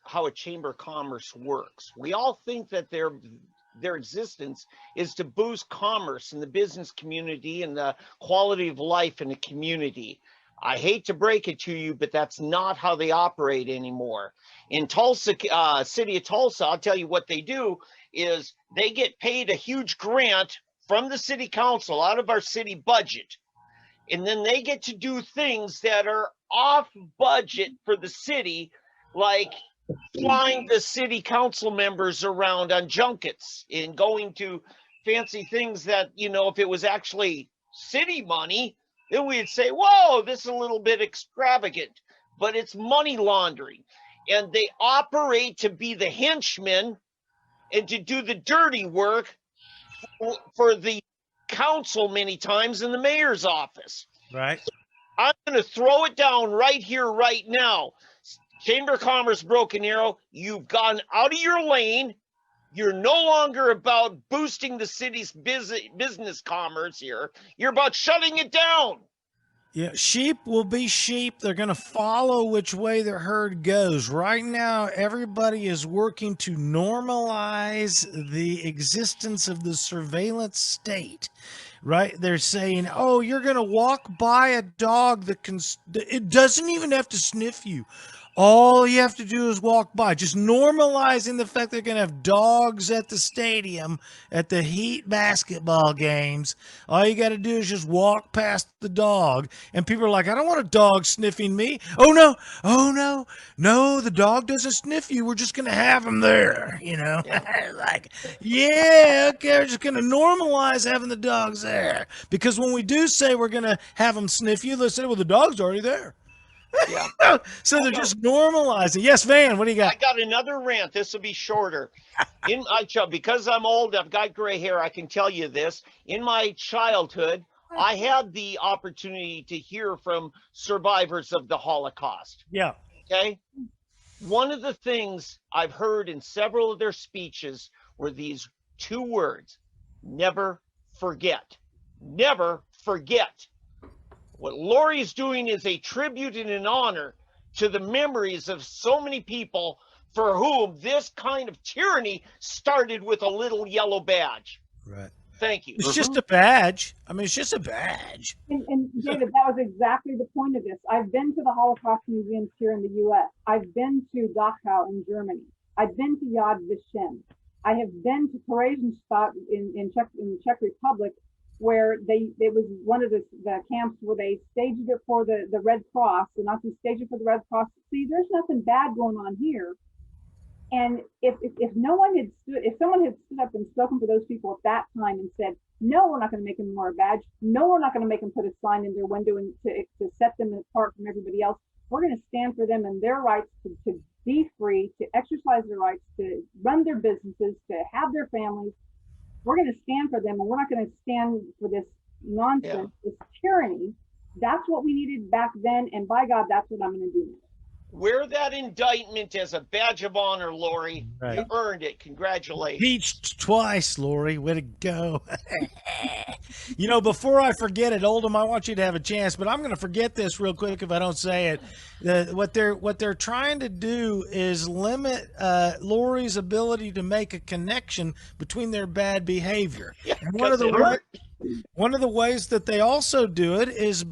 how a chamber of commerce works. We all think that their existence is to boost commerce in the business community and the quality of life in the community. I hate to break it to you, but that's not how they operate anymore. In Tulsa, city of Tulsa, I'll tell you what they do is they get paid a huge grant from the city council out of our city budget. And then they get to do things that are off budget for the city, like flying the city council members around on junkets and going to fancy things that, if it was actually city money, then we'd say, whoa, this is a little bit extravagant, but it's money laundering. And they operate to be the henchmen and to do the dirty work for the council many times in the mayor's office. Right. I'm going to throw it down right here, right now. Chamber of Commerce, Broken Arrow, you've gone out of your lane. You're no longer about boosting the city's business commerce here. You're about shutting it down. Yeah, sheep will be sheep. They're going to follow which way the herd goes. Right now, everybody is working to normalize the existence of the surveillance state. Right? They're saying, oh, you're going to walk by a dog that it doesn't even have to sniff you. All you have to do is walk by, just normalizing the fact they're going to have dogs at the stadium at the Heat basketball games. All you got to do is just walk past the dog, and people are like, I don't want a dog sniffing me. Oh, no, the dog doesn't sniff you. We're just going to have him there, like, yeah, okay, we're just going to normalize having the dogs there. Because when we do say we're going to have them sniff you, they'll say, well, the dog's already there. Yeah. So they're just normalizing. Yes, Van, what do you got? I got another rant. This will be shorter. Because I'm old, I've got gray hair, I can tell you this. In my childhood, I had the opportunity to hear from survivors of the Holocaust. Yeah. Okay. One of the things I've heard in several of their speeches were these two words: never forget. Never forget. What Lori's doing is a tribute and an honor to the memories of so many people for whom this kind of tyranny started with a little yellow badge. Right. Thank you. It's just a badge. I mean, it's just a badge. And David, that was exactly the point of this. I've been to the Holocaust museums here in the U.S. I've been to Dachau in Germany. I've been to Yad Vashem. I have been to Theresienstadt in the Czech Republic, where it was one of the camps where they staged it for the Red Cross. The Nazis staged it for the Red Cross. See, there's nothing bad going on here. And if someone had stood up and spoken for those people at that time and said, no, we're not going to make them wear a badge. No, we're not going to make them put a sign in their window and to set them apart from everybody else. We're going to stand for them and their rights to be free, to exercise their rights, to run their businesses, to have their families. We're going to stand for them, and we're not going to stand for this nonsense, this tyranny. That's what we needed back then, and by God, that's what I'm going to do now. Wear that indictment as a badge of honor, Lori. Right. You earned it. Congratulations. Peached twice, Lori. Way to go. Before I forget it, Oldham, I want you to have a chance, but I'm going to forget this real quick if I don't say it. What they're trying to do is limit Lori's ability to make a connection between their bad behavior. Yeah, and one of the ways that they also do it is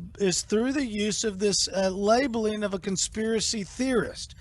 through the use of this labeling of a conspiracy theorist.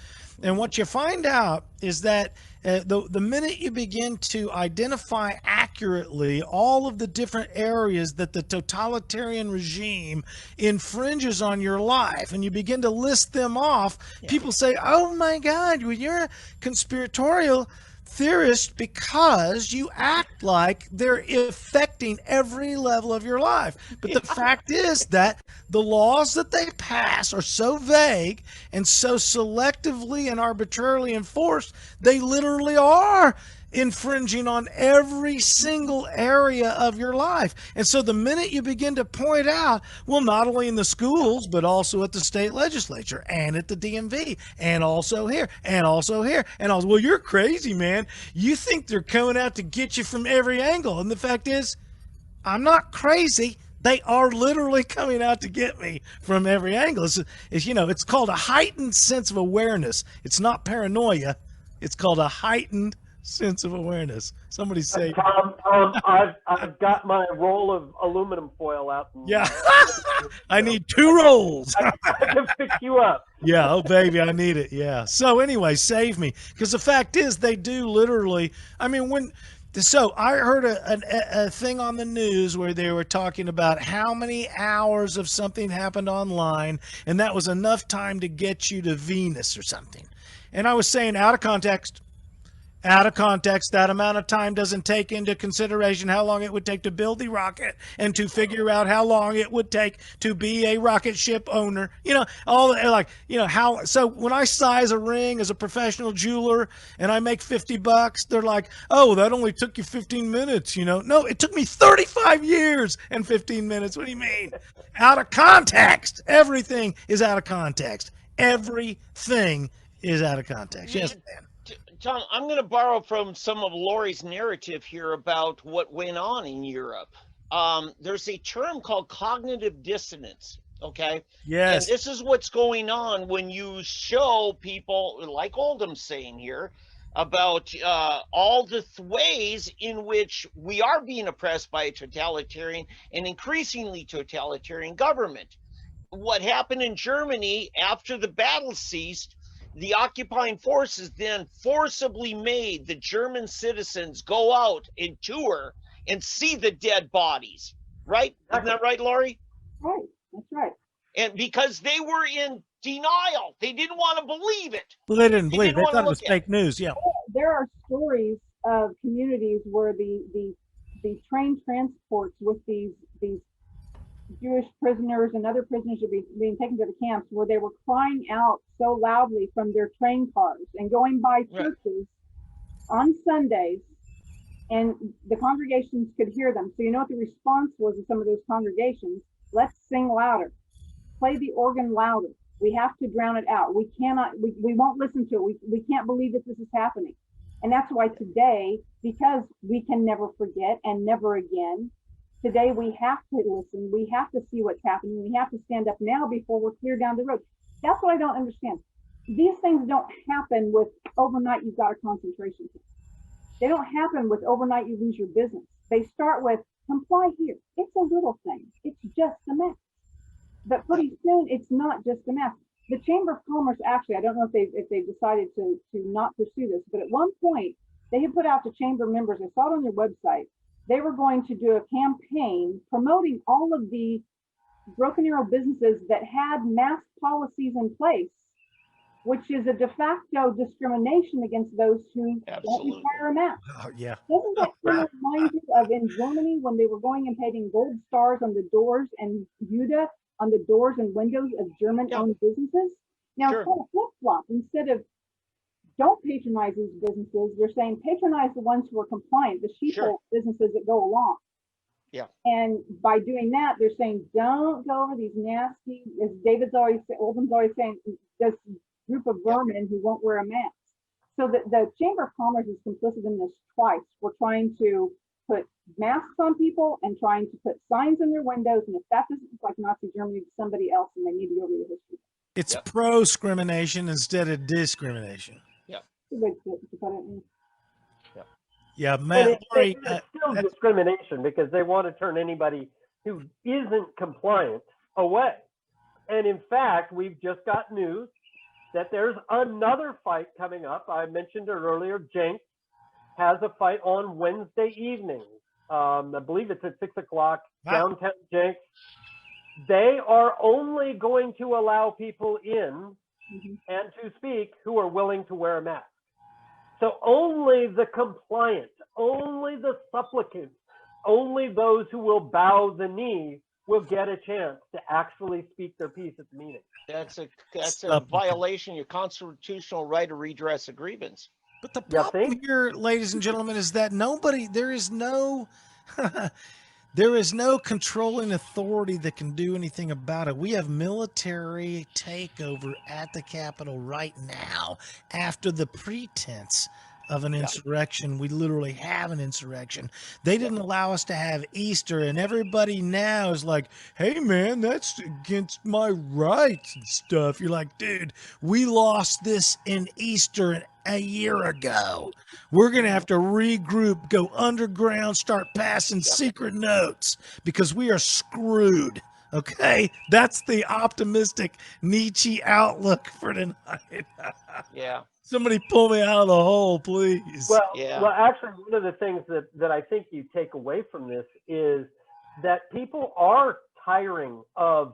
And what you find out is that the minute you begin to identify accurately all of the different areas that the totalitarian regime infringes on your life, and you begin to list them off, people say, oh my God, well, you're a conspiratorial theorist because you act like they're affecting every level of your life. But the fact is that the laws that they pass are so vague and so selectively and arbitrarily enforced, they literally are infringing on every single area of your life. And so the minute you begin to point out, well, not only in the schools, but also at the state legislature and at the DMV and also here and also here and also, well, you're crazy, man. You think they're coming out to get you from every angle. And the fact is, I'm not crazy. They are literally coming out to get me from every angle. It's called a heightened sense of awareness. It's not paranoia. It's called a heightened sense of awareness. Somebody say, Tom, I've got my roll of aluminum foil out. Yeah, I need 2 rolls. I can fix you up. Yeah, oh baby, I need it. Yeah. So anyway, save me, because the fact is, they do literally. I mean, so I heard a thing on the news where they were talking about how many hours of something happened online, and that was enough time to get you to Venus or something. And I was saying, out of context, that amount of time doesn't take into consideration how long it would take to build the rocket and to figure out how long it would take to be a rocket ship owner. So when I size a ring as a professional jeweler and I make $50, they're like, oh, that only took you 15 minutes, No, it took me 35 years and 15 minutes. What do you mean? Out of context. Everything is out of context. Everything is out of context. Yes, man. Tom, I'm going to borrow from some of Lori's narrative here about what went on in Europe. There's a term called cognitive dissonance, okay? Yes. And this is what's going on when you show people, like Oldham's saying here, about all the ways in which we are being oppressed by a totalitarian and increasingly totalitarian government. What happened in Germany after the battle ceased the occupying forces then forcibly made the German citizens go out and tour and see the dead bodies, right? Isn't that right, Laurie? Right, that's right. And because they were in denial, they didn't want to believe it. Well, they didn't believe it. They wanna thought it was look at fake news. Yeah. There are stories of communities where the train transports with these Jewish prisoners and other prisoners are being taken to the camps, where they were crying out so loudly from their train cars and going by churches on Sundays, and the congregations could hear them. So you know what the response was of some of those congregations? Let's sing louder, play the organ louder. We have to drown it out. We cannot, we won't listen to it. We can't believe that this is happening. And that's why today, because we can never forget and never again, today we have to listen. We have to see what's happening. We have to stand up now before we're clear down the road. That's what I don't understand. These things don't happen with overnight you've got a concentration camp. They don't happen with overnight you lose your business. They start with comply here. It's a little thing. It's just a mess. But pretty soon it's not just a mess. The Chamber of Commerce, actually, I don't know if they've decided to not pursue this, but at one point they had put out to chamber members, I saw it on their website, they were going to do a campaign promoting all of the Broken Arrow businesses that had mask policies in place, which is a de facto discrimination against those who don't require a mask. Oh, yeah. Doesn't that kind of remind you of in Germany when they were going and painting gold stars on the doors and Judah on the doors and windows of German-owned businesses? Now, it's kind of flip-flop. Instead of don't patronize these businesses, they're saying patronize the ones who are compliant, the sheeple businesses that go along. Yeah. And by doing that, they're saying don't go over these nasty, as Oldham's always saying, this group of vermin who won't wear a mask. So the Chamber of Commerce is complicit in this twice. We're trying to put masks on people and trying to put signs in their windows. And if that doesn't look like Nazi Germany to somebody else, then they need to go read the history. It's pro-discrimination instead of discrimination. Yeah. Yeah, Matt. It's still discrimination because they want to turn anybody who isn't compliant away. And in fact, we've just got news that there's another fight coming up. I mentioned it earlier. Jenks has a fight on Wednesday evening. I believe it's at 6 o'clock, downtown Jenks. They are only going to allow people in and to speak who are willing to wear a mask. So only the compliant, only the supplicants, only those who will bow the knee will get a chance to actually speak their piece at the meeting. That's a violation of your constitutional right to redress a grievance. But the problem here, ladies and gentlemen, is that there is no controlling authority that can do anything about it. We have military takeover at the Capitol right now after the pretense of an insurrection. We literally have an insurrection. They didn't allow us to have Easter, and everybody now is like, hey man, that's against my rights and stuff. You're like, dude, we lost this in Easter a year ago. We're going to have to regroup, go underground, start passing secret notes because we are screwed. Okay, that's the optimistic Nietzsche outlook for tonight. Yeah. Somebody pull me out of the hole, please. Well, actually, one of the things that I think you take away from this is that people are tiring of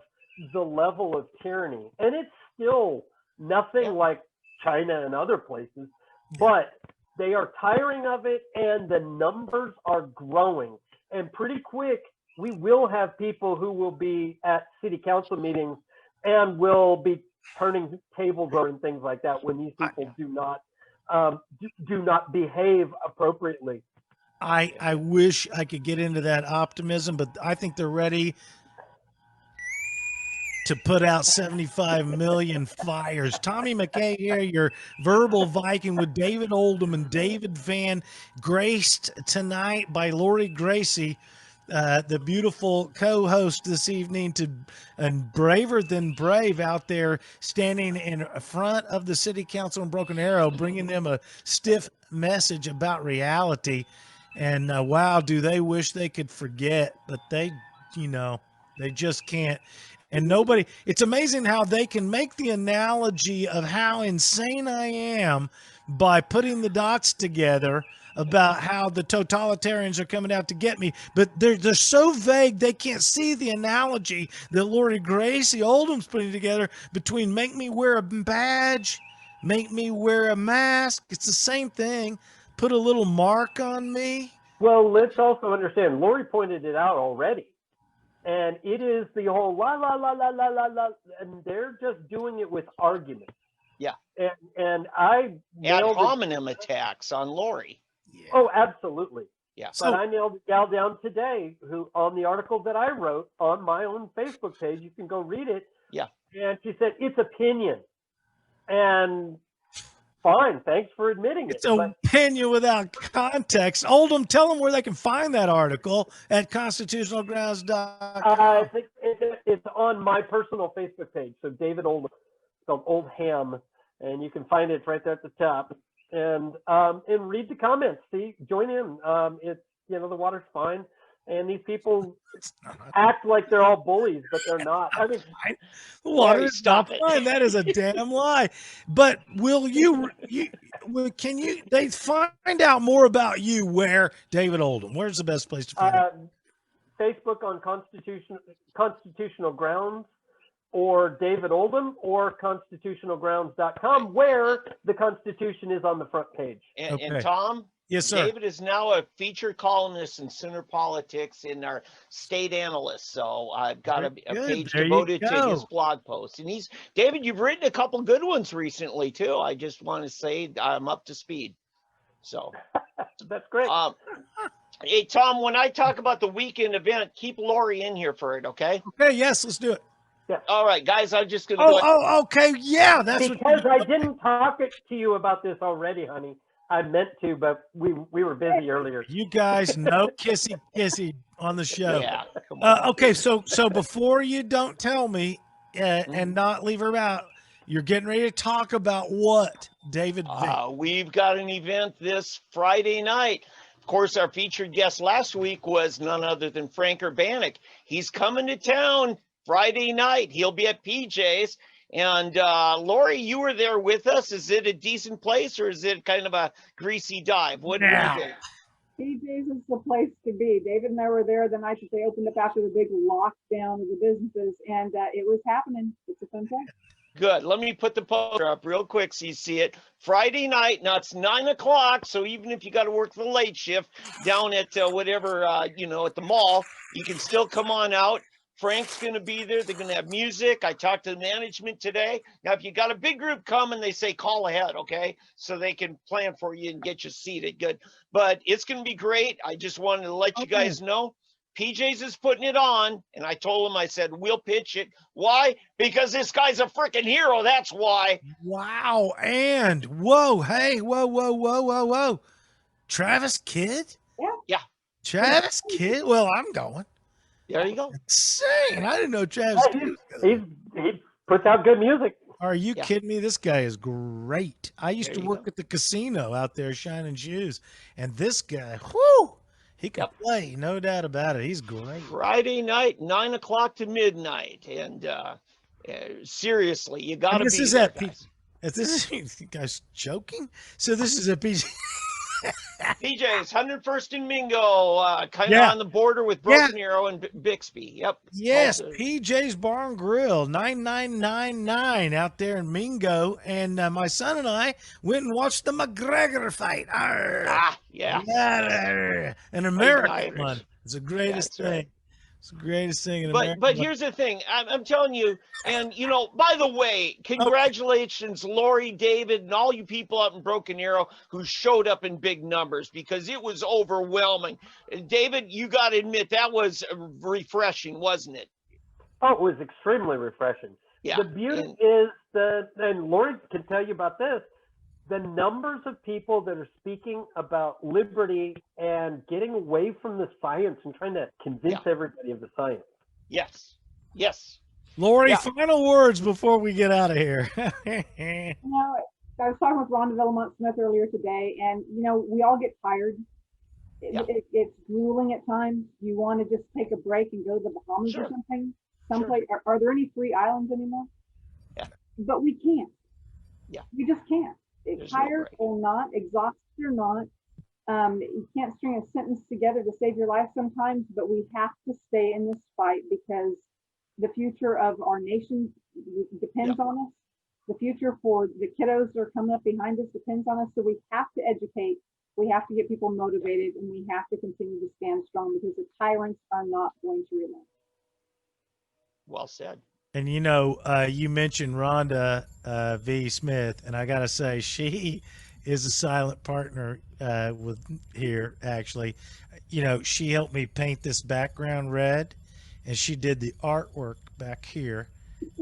the level of tyranny, and it's still nothing like China and other places, but they are tiring of it, and the numbers are growing. And pretty quick, we will have people who will be at city council meetings and will be turning tables over and things like that when these people do not behave appropriately. I wish I could get into that optimism, but I think they're ready to put out 75 million fires. Tommy McKay here, your verbal Viking with David Oldham and David Van, graced tonight by Lori Gracey, the beautiful co-host this evening, and braver than brave out there standing in front of the city council in Broken Arrow, bringing them a stiff message about reality. And wow, do they wish they could forget, but they just can't. And nobody, it's amazing how they can make the analogy of how insane I am by putting the dots together about how the totalitarians are coming out to get me. But they're so vague, they can't see the analogy that Lori Gracey Oldham's putting together between make me wear a badge, make me wear a mask. It's the same thing. Put a little mark on me. Well, let's also understand, Lori pointed it out already. And it is the whole la, la, la, la, la, la, la, and they're just doing it with arguments. Yeah. And I Ad nailed hominem attacks on Lori. Oh, absolutely. Yeah. But I nailed a gal down today who, on the article that I wrote on my own Facebook page, you can go read it. Yeah. And she said, it's opinion. And fine, thanks for admitting It's it. opinion without context. Oldham, tell them where they can find that article at constitutionalgrounds.com. I think it's on my personal Facebook page. So David Oldham, spelled Oldham, and you can find it right there at the top. And read the comments. See, join in. It's, the water's fine. And these people act like they're all bullies, but they're not. I mean, the water is not fine. That is a damn lie. But will they find out more about you where, David Oldham? Where's the best place to find it? Facebook on Constitutional Grounds, or David Oldham, or constitutionalgrounds.com, where the Constitution is on the front page. And Tom? Yes, sir. David is now a featured columnist in Center Politics in our state analyst. So I've got a page devoted to his blog posts. And David, you've written a couple good ones recently too. I just want to say I'm up to speed. So that's great. Hey, Tom, when I talk about the weekend event, keep Lori in here for it, okay? Okay, yes, let's do it. Yeah. All right, guys, I'm just going to okay, yeah. That's because I didn't talk to you about this already, honey. I meant to, but we were busy earlier. You guys, no kissy on the show. Yeah. Come on. Okay, so before you don't tell me and not leave her out, you're getting ready to talk about what, David? We've got an event this Friday night. Of course, our featured guest last week was none other than Frank Urbanic. He's coming to town Friday night. He'll be at PJ's. And Lori, you were there with us. Is it a decent place, or is it kind of a greasy dive? What do you think? PJ's is the place to be. David and I were there the night that they opened up after the big lockdown of the businesses, and it was happening. It's a fun place. Good. Let me put the poster up real quick so you see it. Friday night. Now it's 9 o'clock. So even if you got to work the late shift down at whatever, at the mall, you can still come on out. Frank's going to be there. They're going to have music. I talked to the management today. Now, if you got a big group coming, they say call ahead, okay? So they can plan for you and get you seated. Good. But it's going to be great. I just wanted to let you guys know. PJ's is putting it on. And I told him, I said, we'll pitch it. Why? Because this guy's a freaking hero. That's why. Wow. And whoa. Hey, whoa. Travis Kidd? Yeah. Travis Kidd? Well, I'm going. There you go. Insane. I didn't know Travis Kidd. He puts out good music. Are you kidding me? This guy is great. I used to work at the casino out there shining shoes. And this guy, he can play. No doubt about it. He's great. Friday night, 9 o'clock to midnight. And seriously, you got to be there, guys. You guys joking? So this is a PJ. PJ's 101st and Mingo, kind of on the border with Broken Arrow and Bixby. Yep. Yes, PJ's Bar and Grill, 9999 out there in Mingo. And my son and I went and watched the McGregor fight. An American one. It's the greatest thing. Right. It's the greatest thing in America. But here's the thing. I'm telling you, and, by the way, congratulations, Lori, David, and all you people out in Broken Arrow who showed up in big numbers, because it was overwhelming. David, you got to admit, that was refreshing, wasn't it? Oh, it was extremely refreshing. Yeah. The beauty is and Lori can tell you about this, the numbers of people that are speaking about liberty and getting away from the science and trying to convince everybody of the science. Yes. Lori, final words before we get out of here. I was talking with Rhonda Villamont Smith earlier today, and, we all get tired. It's grueling at times. You want to just take a break and go to the Bahamas or something. someplace. Are there any free islands anymore? Yeah. But we can't. Yeah. We just can't. There's no Tired break. or not, exhausted or not, you can't string a sentence together to save your life sometimes, but we have to stay in this fight because the future of our nation depends on us. The future for the kiddos that are coming up behind us depends on us. So we have to educate, we have to get people motivated, and we have to continue to stand strong because the tyrants are not going to relent. Well said. And you mentioned Rhonda V. Smith, and I got to say, she is a silent partner with here. Actually, she helped me paint this background red, and she did the artwork back here,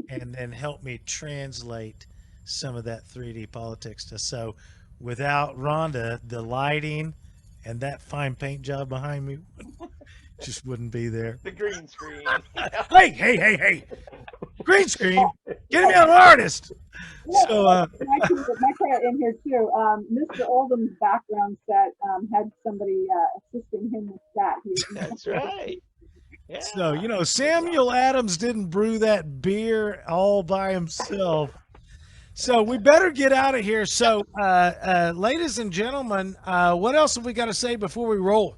and then helped me translate some of that 3D politics stuff. So, without Rhonda, the lighting and that fine paint job behind me just wouldn't be there. The green screen. Hey. Green screen. Get me an artist. So, my cat in here too. Mr. Oldham's background set had somebody assisting him with that. That's right. Yeah. So, Samuel Adams didn't brew that beer all by himself. So we better get out of here. So, ladies and gentlemen, what else have we got to say before we roll?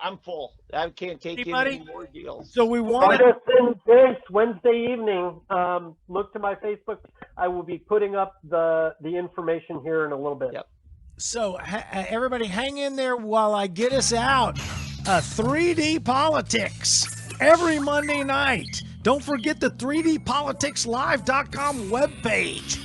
I'm full. I can't take Anybody? any more deals. So we want I'm going to send Wednesday evening. Look to my Facebook. I will be putting up the information here in a little bit. Yep. So everybody hang in there while I get us out. 3D Politics every Monday night. Don't forget the 3dpoliticslive.com webpage.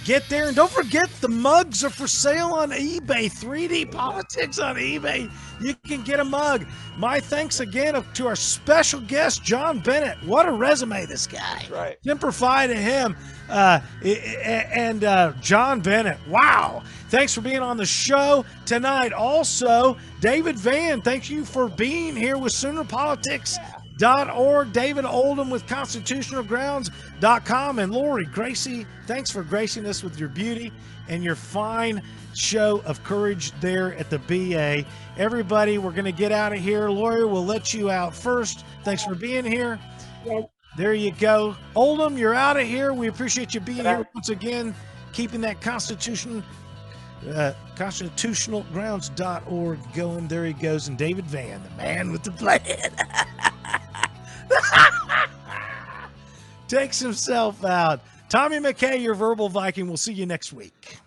Get there, and don't forget the mugs are for sale on eBay. 3D Politics on eBay. You can get a mug. My thanks again to our special guest, John Bennett. What a resume, this guy. That's right. Semper Fi to him. And John Bennett, wow. Thanks for being on the show tonight. Also, David Van, thank you for being here with SoonerPolitics.org. David Oldham with ConstitutionalGrounds.com. And Lori Gracey, thanks for gracing us with your beauty and your fine show of courage there at the BA. Everybody, we're going to get out of here. Lori, we'll let you out first. Thanks for being here. Yes. There you go. Oldham, you're out of here. We appreciate you being here once again, keeping that constitutionalgrounds.org going. There he goes. And David Van, the man with the plan, takes himself out. Tommy McKay, your verbal Viking. We'll see you next week.